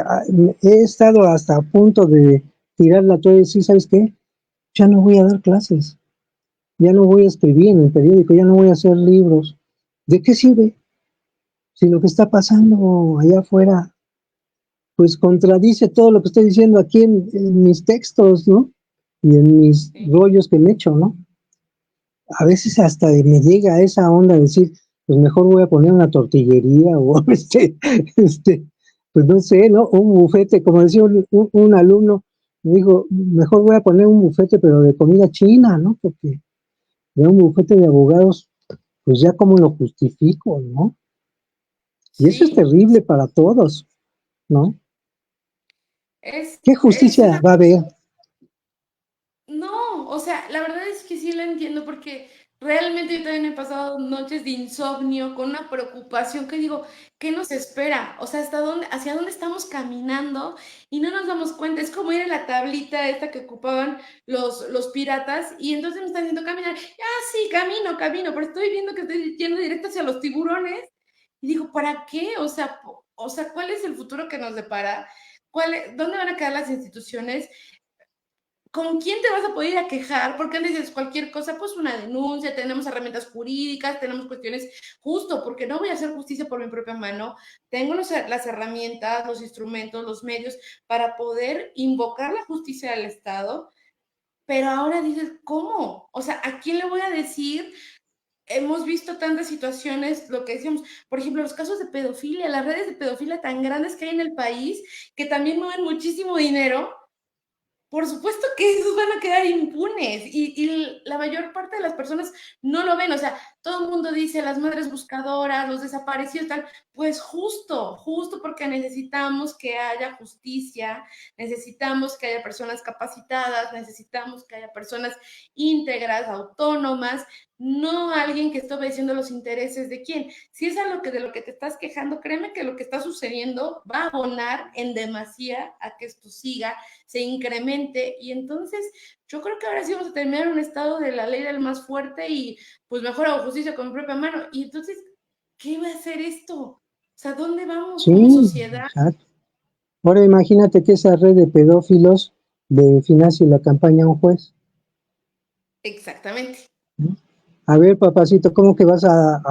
he estado hasta a punto de tirar la toalla y decir, ¿sabes qué? Ya no voy a dar clases, ya no voy a escribir en el periódico, ya no voy a hacer libros. ¿De qué sirve? Si lo que está pasando allá afuera, pues contradice todo lo que estoy diciendo aquí en mis textos, ¿no? Y en mis sí, rollos que me echo, ¿no? A veces hasta me llega esa onda de decir, pues mejor voy a poner una tortillería o este, pues no sé, ¿no? Un bufete, como decía un alumno, me dijo, mejor voy a poner un bufete, pero de comida china, ¿no? Porque de un bufete de abogados, pues ya cómo lo justifico, ¿no? Y eso es sí. terrible para todos, ¿no? ¿Qué Es justicia una... va a haber? No, o sea, la verdad es que sí lo entiendo porque realmente yo también he pasado noches de insomnio con una preocupación que digo, ¿qué nos espera? O sea, hacia dónde estamos caminando y no nos damos cuenta. Es como ir a la tablita esta que ocupaban los piratas y entonces me están haciendo caminar. Ah, sí, camino, pero estoy viendo que estoy yendo directo hacia los tiburones y digo, ¿para qué? O sea, ¿cuál es el futuro que nos depara? ¿Dónde van a quedar las instituciones? ¿Con quién te vas a poder ir a quejar? Porque dices cualquier cosa, pues una denuncia, tenemos herramientas jurídicas, tenemos cuestiones justo, porque no voy a hacer justicia por mi propia mano. Tengo las herramientas, los instrumentos, los medios para poder invocar la justicia del Estado, pero ahora dices, ¿cómo? O sea, ¿a quién le voy a decir? Hemos visto tantas situaciones, lo que decíamos, por ejemplo, los casos de pedofilia, las redes de pedofilia tan grandes que hay en el país, que también mueven muchísimo dinero. Por supuesto que esos van a quedar impunes y la mayor parte de las personas no lo ven. O sea, todo el mundo dice las madres buscadoras, los desaparecidos, tal, pues justo porque necesitamos que haya justicia, necesitamos que haya personas capacitadas, necesitamos que haya personas íntegras, autónomas, no alguien que esté obedeciendo los intereses de quién. Si es algo que de lo que te estás quejando, créeme que lo que está sucediendo va a abonar en demasía a que esto siga, se incremente, y entonces yo creo que ahora sí vamos a terminar en un estado de la ley del más fuerte y pues mejor hago justicia con mi propia mano. Y entonces, ¿qué va a hacer esto? O sea, ¿dónde vamos como Sí, sociedad? exacto. Ahora imagínate que esa red de pedófilos le financie la campaña a un juez. Exactamente. ¿No? A ver, papacito, ¿cómo que vas a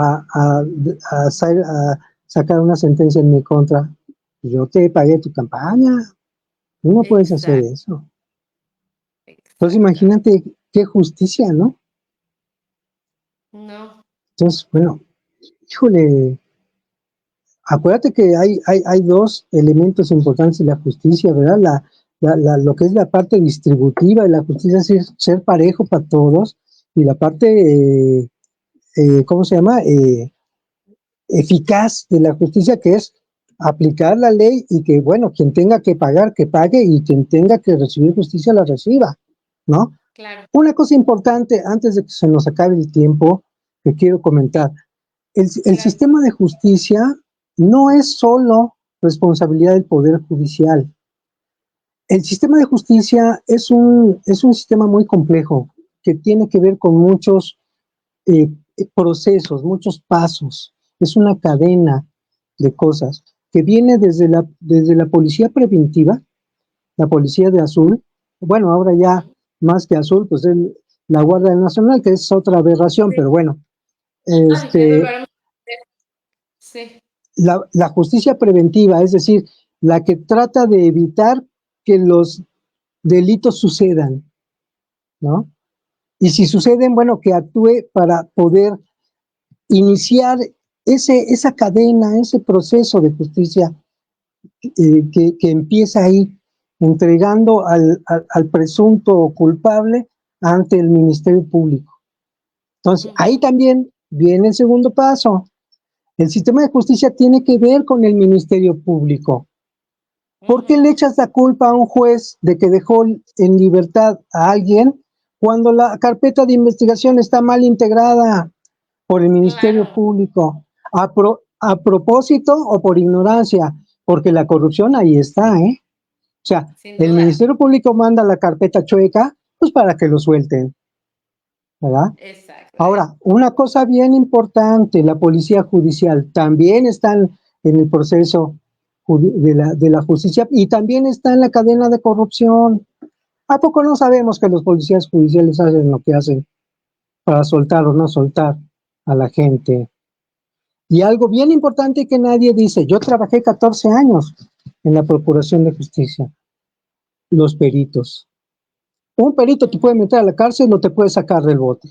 sacar una sentencia en mi contra? Yo te pagué tu campaña. Tú no puedes hacer Exact, eso. Entonces exactamente. imagínate qué justicia, ¿no? No, Entonces, bueno, híjole, acuérdate que hay dos elementos importantes en la justicia, ¿verdad? Lo que es la parte distributiva de la justicia, es decir, ser parejo para todos, y la parte, ¿cómo se llama? Eficaz de la justicia, que es aplicar la ley y que, bueno, quien tenga que pagar, que pague, y quien tenga que recibir justicia, la reciba, ¿no? claro. Una cosa importante, antes de que se nos acabe el tiempo, que quiero Sí, comentar, el claro. sistema de justicia no es solo responsabilidad del Poder Judicial. El sistema de justicia es un sistema muy complejo que tiene que ver con muchos eh, procesos, muchos pasos. Es una cadena de cosas que viene desde la policía preventiva, la policía de azul. Bueno, ahora ya Uh-huh. más que azul, pues es la Guardia Nacional, que es otra aberración, Sí. pero bueno, Ay, ya lo este, haremos. Sí. la justicia preventiva, es decir, la que trata de evitar que los delitos sucedan, ¿no? Y si suceden, bueno, que actúe para poder iniciar esa cadena, ese proceso de justicia que empieza ahí, entregando al presunto culpable ante el Ministerio Público. Entonces, ahí Uh-huh. también viene el segundo paso. El sistema de justicia tiene que ver con el Ministerio Público. ¿Por qué Uh-huh. le echas la culpa a un juez de que dejó en libertad a alguien cuando la carpeta de investigación está mal integrada por el Ministerio Claro, Público? A propósito o por ignorancia, porque la corrupción ahí está, ¿eh? O sea, sin el duda. Ministerio Público manda la carpeta chueca, pues para que lo suelten, ¿verdad? Exacto. Ahora, una cosa bien importante, la policía judicial también están en el proceso de la justicia y también está en la cadena de corrupción. ¿A poco no sabemos que los policías judiciales hacen lo que hacen para soltar o no soltar a la gente? Y algo bien importante que nadie dice, yo trabajé 14 años en la Procuración de Justicia, los peritos. Un perito te puede Uh-huh. meter a la cárcel o te puede sacar del bote.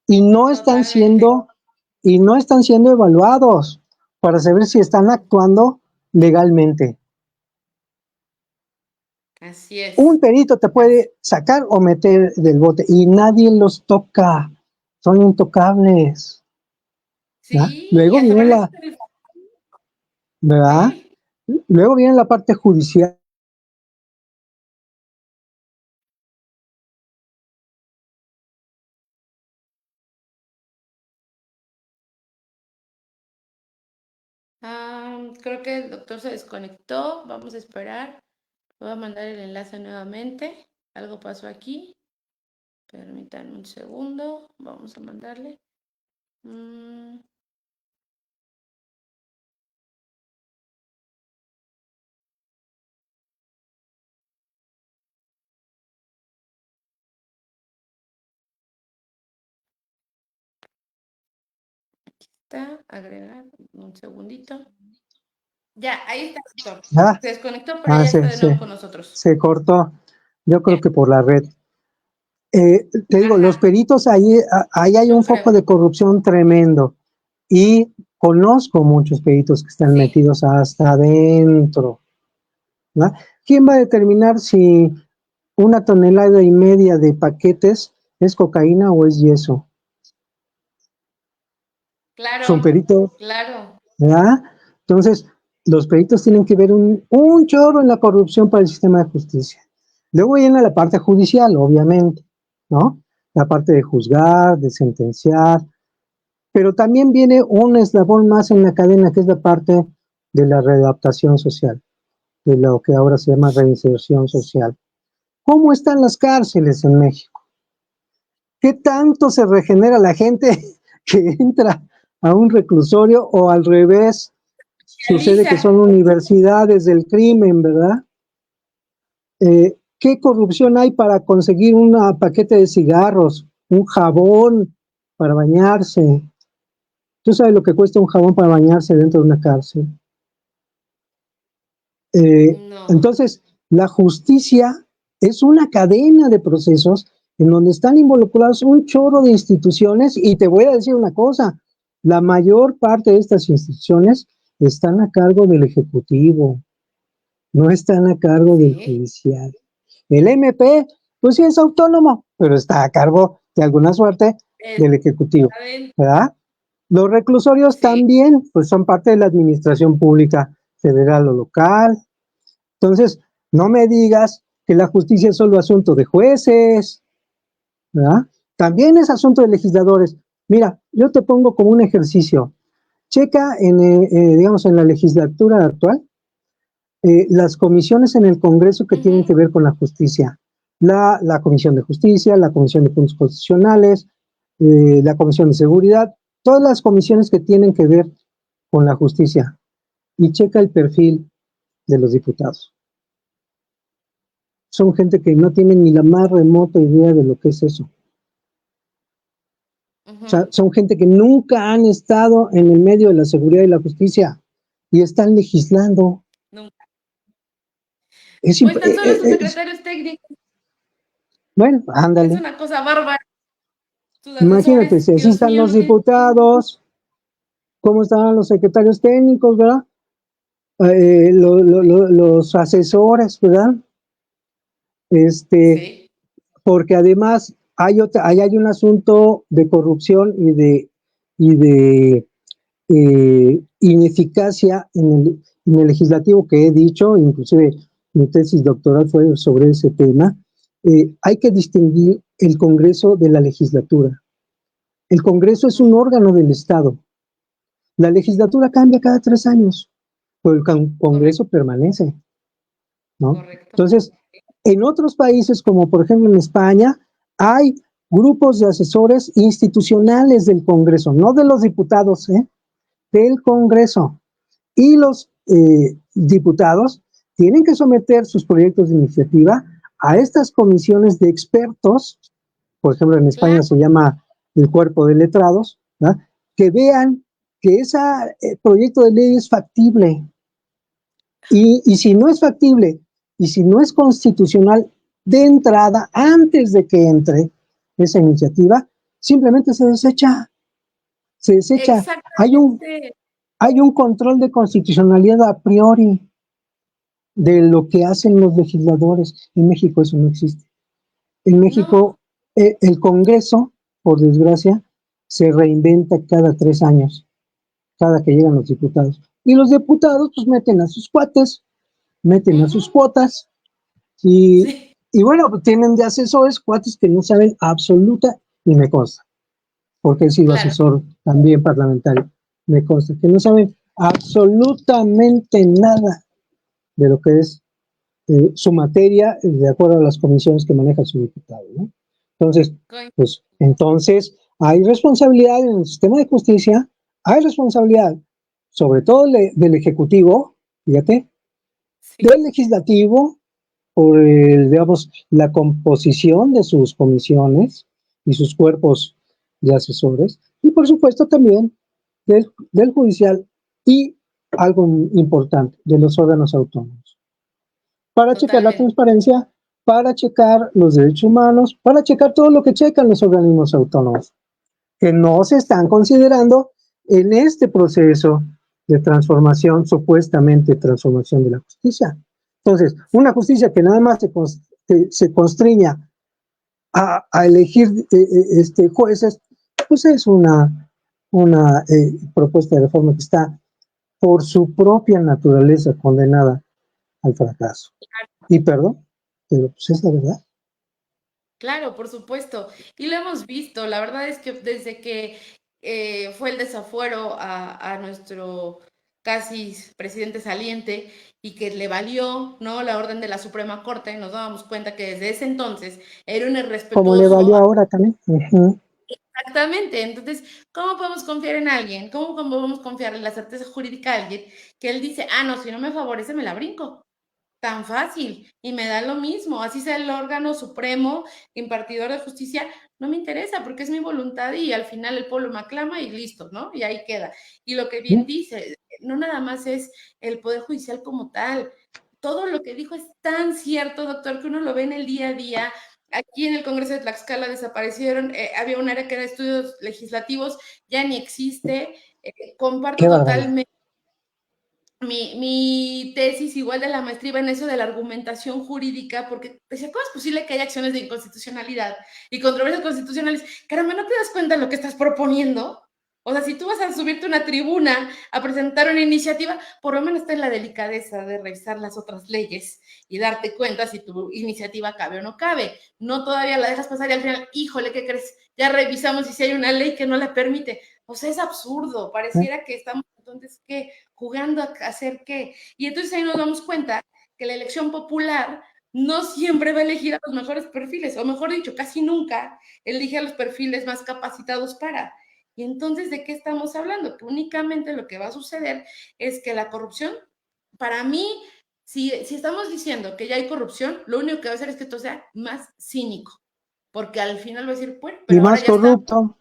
Y no están Totalmente. siendo, y no están siendo evaluados para saber si están actuando legalmente. Así Un es. perito te Así. puede sacar o meter del bote y nadie los toca, son intocables, ¿verdad? Sí, y Luego hasta viene parece la, ¿verdad? sí. Luego viene la parte judicial. Creo que el doctor se desconectó. Vamos a esperar. Voy a mandar el enlace nuevamente. Algo pasó aquí. Permítanme un segundo. Vamos a mandarle. Mm, Está. Agregar. Un segundito. Ya, ahí está, doctor. Ah, Se desconectó, pero ya está de nuevo con nosotros. se cortó, yo creo Ya. que por la red. Te digo, los Ajá. peritos, ahí hay un Yo foco creo. de corrupción tremendo. Y conozco muchos peritos que están Sí. metidos hasta adentro, ¿no? ¿Quién va a determinar si 1,5 toneladas de paquetes es cocaína o es yeso? Son Claro, peritos, claro. ¿verdad? Entonces, los peritos tienen que ver un chorro en la corrupción para el sistema de justicia. Luego viene la parte judicial, obviamente, ¿no? La parte de juzgar, de sentenciar, pero también viene un eslabón más en la cadena, que es la parte de la readaptación social, de lo que ahora se llama reinserción social. ¿Cómo están las cárceles en México? ¿Qué tanto se regenera la gente que entra a un reclusorio o al revés? Sucede que Realiza. son universidades del crimen, ¿verdad? ¿Qué corrupción hay para conseguir un paquete de cigarros, un jabón para bañarse? ¿Tú sabes lo que cuesta un jabón para bañarse dentro de una cárcel? No. Entonces, la justicia es una cadena de procesos en donde están involucrados un chorro de instituciones y te voy a decir una cosa, la mayor parte de estas instituciones están a cargo del Ejecutivo, no están a cargo del Sí. Judicial. El MP, pues sí es autónomo, pero está a cargo de alguna suerte del Ejecutivo, Exactamente. ¿verdad? Los reclusorios Sí. también, pues son parte de la administración pública federal o local. Entonces, no me digas que la justicia es solo asunto de jueces, ¿verdad? También es asunto de legisladores. Mira, yo te pongo como un ejercicio. Checa digamos, en la legislatura actual, las comisiones en el Congreso que tienen que Ujú. ver con la justicia. La Comisión de Justicia, la Comisión de Puntos Constitucionales, la Comisión de Seguridad, todas las comisiones que tienen que ver con la justicia. Y checa el perfil de los diputados. Son gente que no tiene ni la más remota idea de lo que es eso. O sea, Ujú. son gente que nunca han estado en el medio de la seguridad y la justicia y están legislando. Nunca. Es, Pues tan solo sus secretarios técnicos. bueno, Es ándale. una cosa bárbara. Sus Imagínate, asesores, si así Dios están mío, los no tienen. diputados, ¿cómo estarán los secretarios técnicos, verdad? Los asesores, ¿verdad? Este, Sí. porque además ahí hay un asunto de corrupción y de ineficacia en el legislativo que he dicho, inclusive mi tesis doctoral fue sobre ese tema. Hay que distinguir el Congreso de la legislatura. El Congreso es un Ujú. órgano del Estado. La legislatura cambia cada 3 años, pero el Correcto, Congreso permanece, ¿no? correcto. Entonces, en otros países, como por ejemplo en España, hay grupos de asesores institucionales del Congreso, no de los diputados, del Congreso. Y los diputados tienen que someter sus proyectos de iniciativa a estas comisiones de expertos, por ejemplo en España Claro. se llama el cuerpo de letrados, ¿verdad? Que vean que ese proyecto de ley es factible y si no es factible y si no es constitucional de entrada, antes de que entre esa iniciativa, simplemente se desecha, se desecha. Exactamente. Hay un control de constitucionalidad a priori de lo que hacen los legisladores. En México eso no existe. En No. México el Congreso, por desgracia, se reinventa cada 3 años, cada que llegan los diputados. Y los diputados pues meten a sus cuates, meten a sus Ujú. cuotas y, Sí. y bueno, pues tienen de asesores cuates que no saben absoluta, y me consta, porque he sido Claro. asesor también parlamentario, me consta que no saben absolutamente nada de lo que es su materia de acuerdo a las comisiones que maneja su diputado, ¿no? Entonces, Coin- pues, entonces hay responsabilidad en el sistema de justicia, hay responsabilidad sobre todo del Ejecutivo, fíjate, Sí. del Legislativo, por digamos, la composición de sus comisiones y sus cuerpos de asesores, y por supuesto también del judicial y algo importante, de los órganos autónomos para checar la Totalmente. transparencia, para checar los derechos humanos, para checar todo lo que checan los organismos autónomos, que no se están considerando en este proceso de transformación, supuestamente transformación de la justicia. Entonces, una justicia que nada más se constriña a elegir jueces, pues es una una propuesta de reforma que está por su propia naturaleza condenada al fracaso. Y perdón, pero pues es la verdad. Claro, por supuesto. Y lo hemos visto. La verdad es que desde que fue el desafuero a nuestro casi presidente saliente y que le valió, ¿no?, la orden de la Suprema Corte, nos dábamos cuenta que desde ese entonces era un Como le irrespetuoso. valió ahora también. Exactamente. Entonces, ¿cómo podemos confiar en alguien? ¿Cómo podemos confiar en la certeza jurídica de alguien que él dice, ah, no, si no me favorece, me la brinco? Tan fácil, y me da lo mismo, así sea el órgano supremo, impartidor de justicia, no me interesa porque es mi voluntad y al final el pueblo me aclama y listo, ¿no? Y ahí queda. Y lo que bien dice, no nada más es el Poder Judicial como tal, todo lo que dijo es tan cierto, doctor, que uno lo ve en el día a día. Aquí en el Congreso de Tlaxcala desaparecieron, había un área que era estudios legislativos, ya ni existe, comparto Qué barbaridad. totalmente mi tesis igual de la maestría iba en eso de la argumentación jurídica, porque decía, ¿cómo es posible que haya acciones de inconstitucionalidad y controversias constitucionales? Caramba, ¿no te das cuenta de lo que estás proponiendo? O sea, si tú vas a subirte a una tribuna a presentar una iniciativa, por lo menos ten la delicadeza de revisar las otras leyes y darte cuenta si tu iniciativa cabe o no cabe. No todavía la dejas pasar y al final, híjole, ¿qué crees? Ya revisamos y si hay una ley que no la permite. O sea, es absurdo. Pareciera que estamos entonces, ¿qué? Jugando a hacer qué. Y entonces ahí nos damos cuenta que la elección popular no siempre va a elegir a los mejores perfiles, o mejor dicho, casi nunca elige a los perfiles más capacitados para. Y entonces, ¿de qué estamos hablando? Que únicamente lo que va a suceder es que la corrupción, para mí, si estamos diciendo que ya hay corrupción, lo único que va a hacer es que esto sea más cínico, porque al final va a decir, bueno, Y pero ahora más ya está. corrupto.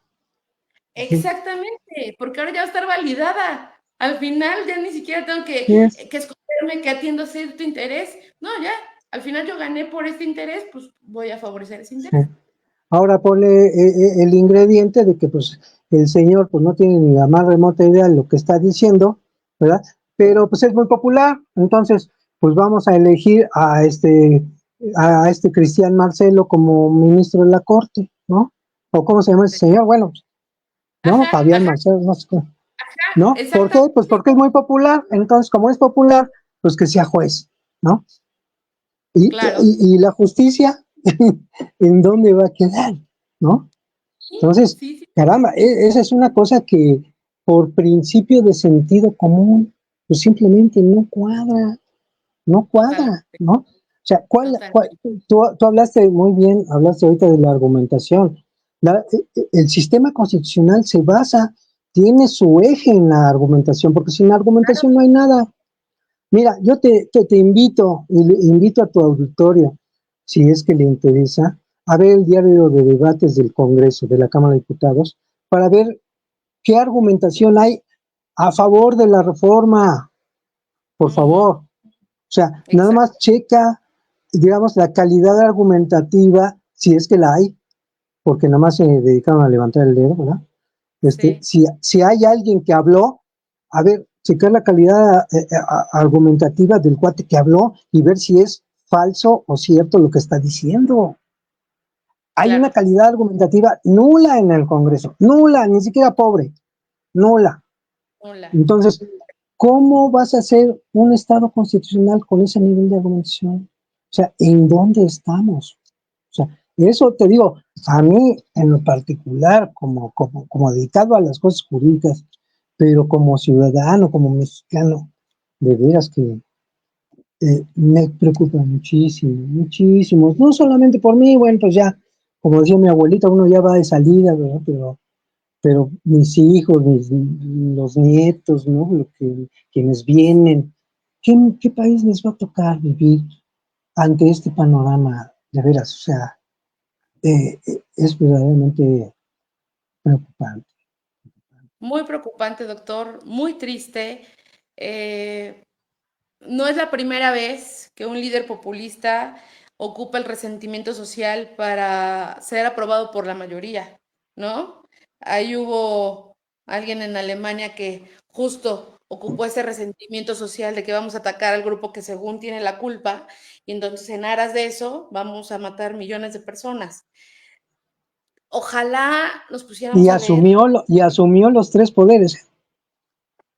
Exactamente, porque ahora ya va a estar validada. Al final ya ni siquiera tengo Yes. que esconderme que atiendo cierto interés. No, ya, al final yo gané por este interés, pues voy a favorecer ese Sí. interés. Ahora ponle el ingrediente de que pues el señor pues no tiene ni la más remota idea de lo que está diciendo, ¿verdad? Pero pues es muy popular, entonces pues vamos a elegir a este Cristian Marcelo como ministro de la Corte, ¿no? ¿O cómo se llama ese señor? Bueno, ¿no? Ajá, Fabián ajá, Marcelo, no sé cómo, ajá, ¿no? ¿Por qué? Pues exactamente, porque es muy popular, entonces como es popular, pues que sea juez, ¿no? claro. Y la justicia, ¿en dónde va a quedar? ¿No? Sí, Entonces, sí, sí, caramba, esa es una cosa que por principio de sentido común, pues simplemente no cuadra, totalmente, ¿no? O sea, totalmente. tú hablaste muy bien, hablaste ahorita de la argumentación. El sistema constitucional se basa, tiene su eje en la argumentación, porque sin la argumentación no hay nada. Mira, yo te invito, y le invito a tu auditorio, si es que le interesa, a ver el diario de debates del Congreso, de la Cámara de Diputados, para ver qué argumentación hay a favor de la reforma, por favor. Ujú, O sea, nada más exacto, checa, digamos, la calidad argumentativa, si es que la hay, porque nada más se dedicaron a levantar el dedo, ¿verdad? sí, Si hay alguien que habló, a ver, checar la calidad argumentativa del cuate que habló y ver si es falso o cierto lo que está diciendo. Hay una claro, calidad argumentativa nula en el Congreso, nula, ni siquiera pobre, nula. hola. Entonces, ¿cómo vas a hacer un Estado constitucional con ese nivel de argumentación? O sea, ¿en dónde estamos? O sea, eso te digo, a mí en lo particular, como dedicado a las cosas jurídicas, pero como ciudadano, como mexicano, de veras que me preocupa muchísimo, muchísimo. No solamente por mí, bueno, pues ya, como decía mi abuelita, uno ya va de salida, ¿verdad? Pero mis hijos, los nietos, ¿no? Quienes vienen, ¿qué país les va a tocar vivir ante este panorama? De veras, o sea, es verdaderamente preocupante. Muy preocupante, doctor, muy triste. Eh, No es la primera vez que un líder populista ocupa el resentimiento social para ser aprobado por la mayoría, ¿no? Ahí hubo alguien en Alemania que justo ocupó ese resentimiento social de que vamos a atacar al grupo que según tiene la culpa y entonces en aras de eso vamos a matar millones de personas. Ojalá nos Y pusiéramos a leer. asumió los tres poderes.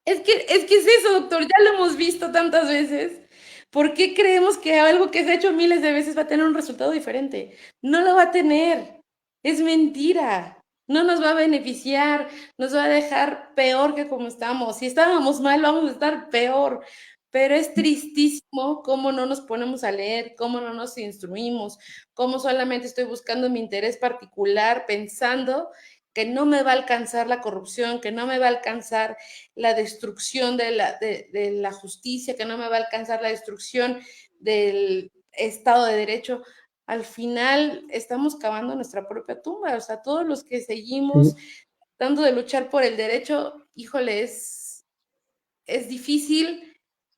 Es que es eso, doctor, ya lo hemos visto tantas veces. ¿Por qué creemos que algo que se ha hecho miles de veces va a tener un resultado diferente? No lo va a tener. Es mentira. No nos va a beneficiar, nos va a dejar peor que como estamos. Si estábamos mal, vamos a estar peor. Pero es tristísimo cómo no nos ponemos a leer, cómo no nos instruimos, cómo solamente estoy buscando mi interés particular, pensando que no me va a alcanzar la corrupción, que no me va a alcanzar la destrucción de la justicia, que no me va a alcanzar la destrucción del Estado de Derecho. Al final estamos cavando nuestra propia tumba. O sea, todos los que seguimos Sí. tratando de luchar por el derecho, híjole, es difícil,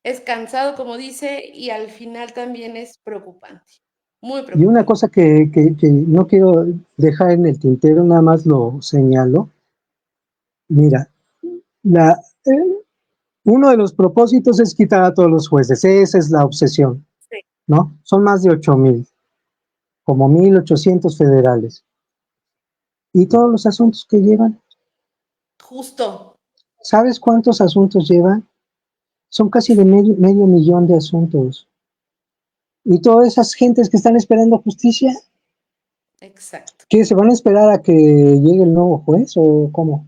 es cansado, como dice, y al final también es preocupante, muy Y una preocupante. cosa que no quiero dejar en el tintero, nada más lo señalo. Mira, la, eh, uno de los propósitos es quitar a todos los jueces. Esa es la obsesión, Sí. ¿no? Son más de 8,000, como 1,800 federales. Y todos los asuntos que llevan, Justo, ¿sabes cuántos asuntos llevan? Son casi de medio millón de asuntos. Y todas esas gentes que están esperando justicia, exacto. ¿qué se van a esperar a que llegue el nuevo juez o cómo?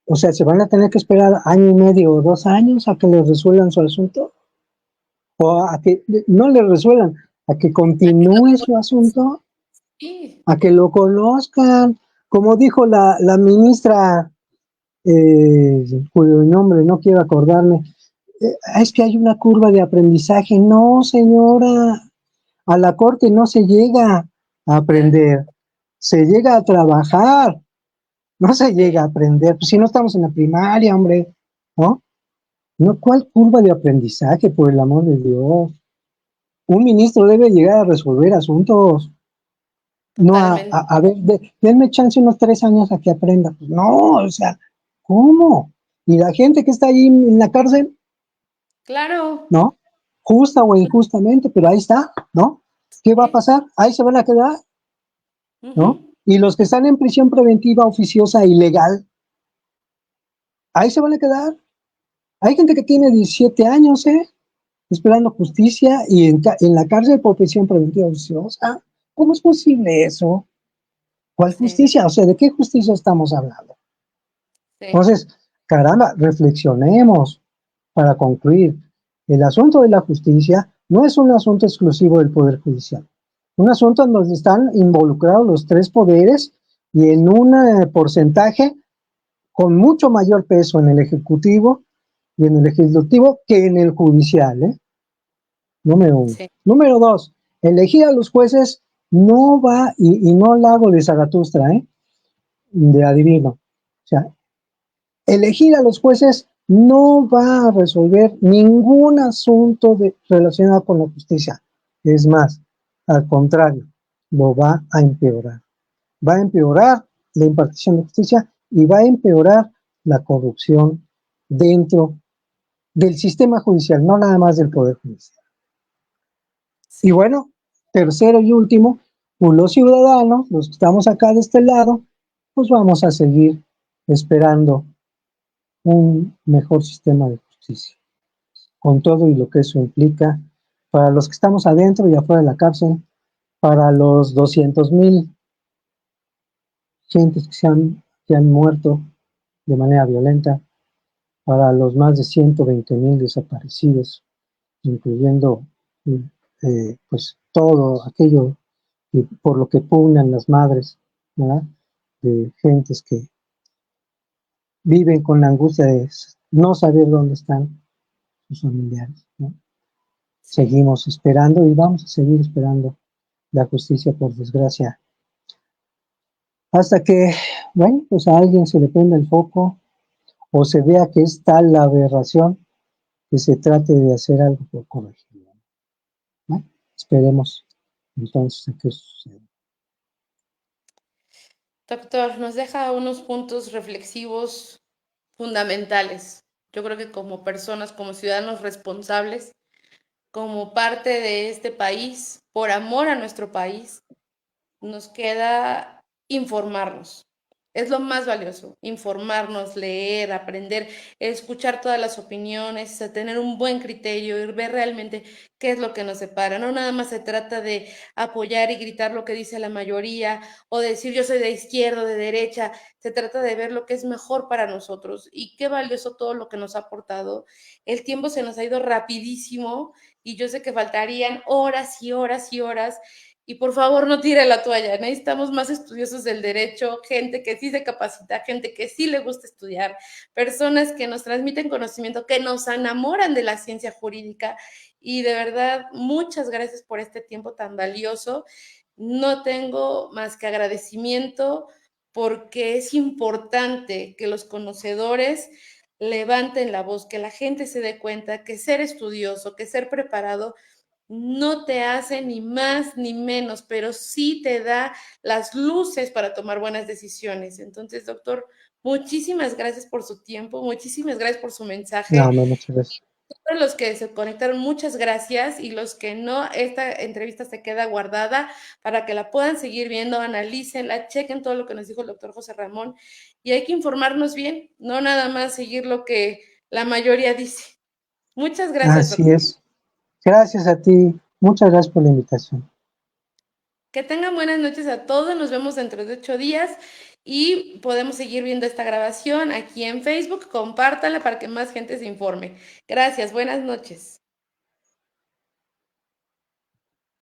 O sea, ¿se van a tener que esperar año y medio o 2 años a que les resuelvan su asunto? ¿O a que no les resuelvan, a que continúe su asunto? Sí, A que lo conozcan? Como dijo la ministra, cuyo nombre no quiero acordarme, es que hay una curva de aprendizaje. No, señora, a la corte no se llega a aprender, se llega a trabajar, no se sí, llega a aprender. Pues si no estamos en la primaria, hombre, ¿no? No, ¿cuál curva de aprendizaje, por el amor de Dios? Un ministro debe llegar a resolver asuntos, no totalmente. a ver, denme chance unos 3 años a que aprenda. Pues no, o sea, ¿cómo? Y la gente que está ahí en la cárcel, Claro. ¿no? Justa o injustamente, pero ahí está, ¿no? ¿Qué va a Sí. pasar? Ahí se van a quedar, ¿no? Ujú. Y los que están en prisión preventiva oficiosa ilegal, ahí se van a quedar. Hay gente que tiene 17 años, esperando justicia y en la cárcel por prisión preventiva oficiosa. ¿Cómo es posible eso? ¿Cuál Sí, justicia? O sea, ¿de qué justicia estamos hablando? sí, Entonces, caramba, reflexionemos para concluir. El asunto de la justicia no es un asunto exclusivo del Poder Judicial. Un asunto en donde están involucrados los tres poderes y en un porcentaje con mucho mayor peso en el Ejecutivo y en el Legislativo que en el Judicial, ¿eh? Número uno. sí, Número dos, elegir a los jueces no va, y no la hago de Zaratustra, de adivino. O sea, elegir a los jueces no va a resolver ningún asunto relacionado con la justicia. Es más, al contrario, lo va a empeorar. Va a empeorar la impartición de justicia y va a empeorar la corrupción dentro del sistema judicial, no nada más del Poder Judicial. Y sí. bueno, tercero y último, pues los ciudadanos, los que estamos acá de este lado, pues vamos a seguir esperando un mejor sistema de justicia, con todo y lo que eso implica para los que estamos adentro y afuera de la cárcel, para los 200,000 gentes que han muerto de manera violenta, para los más de 120,000 desaparecidos, incluyendo pues todo aquello por lo que pugnan las madres, ¿verdad? De gentes que viven con la angustia de no saber dónde están sus familiares, ¿no? Sí, Seguimos esperando y vamos a seguir esperando la justicia, por desgracia, hasta que, bueno, pues a alguien se le prenda el foco o se vea que es tal la aberración que se trate de hacer algo por corregirlo, ¿no? Esperemos entonces a que eso suceda. doctor, nos deja unos puntos reflexivos fundamentales. Yo creo que como personas, como ciudadanos responsables, como parte de este país, por amor a nuestro país, nos queda informarnos. Es lo más valioso, informarnos, leer, aprender, escuchar todas las opiniones, tener un buen criterio y ver realmente qué es lo que nos separa. No nada más se trata de apoyar y gritar lo que dice la mayoría o decir yo soy de izquierda o de derecha. Se trata de ver lo que es mejor para nosotros y qué valioso todo lo que nos ha aportado. El tiempo se nos ha ido rapidísimo y yo sé que faltarían horas y horas y horas. Y por favor, no tire la toalla. Necesitamos más estudiosos del derecho, gente que sí se capacita, gente que sí le gusta estudiar, personas que nos transmiten conocimiento, que nos enamoran de la ciencia jurídica. Y de verdad, muchas gracias por este tiempo tan valioso. No tengo más que agradecimiento porque es importante que los conocedores levanten la voz, que la gente se dé cuenta que ser estudioso, que ser preparado no te hace ni más ni menos, pero sí te da las luces para tomar buenas decisiones. Entonces, doctor, muchísimas gracias por su tiempo, muchísimas gracias por su mensaje. No, muchas gracias. Todos los que se conectaron, muchas gracias, y los que no, esta entrevista se queda guardada para que la puedan seguir viendo, analícenla, chequen todo lo que nos dijo el doctor José Ramón, y hay que informarnos bien, no nada más seguir lo que la mayoría dice. Muchas gracias, Así doctor. es. Gracias a ti. Muchas gracias por la invitación. Que tengan buenas noches a todos. Nos vemos dentro de 8 días y podemos seguir viendo esta grabación aquí en Facebook. Compártanla para que más gente se informe. Gracias. Buenas noches.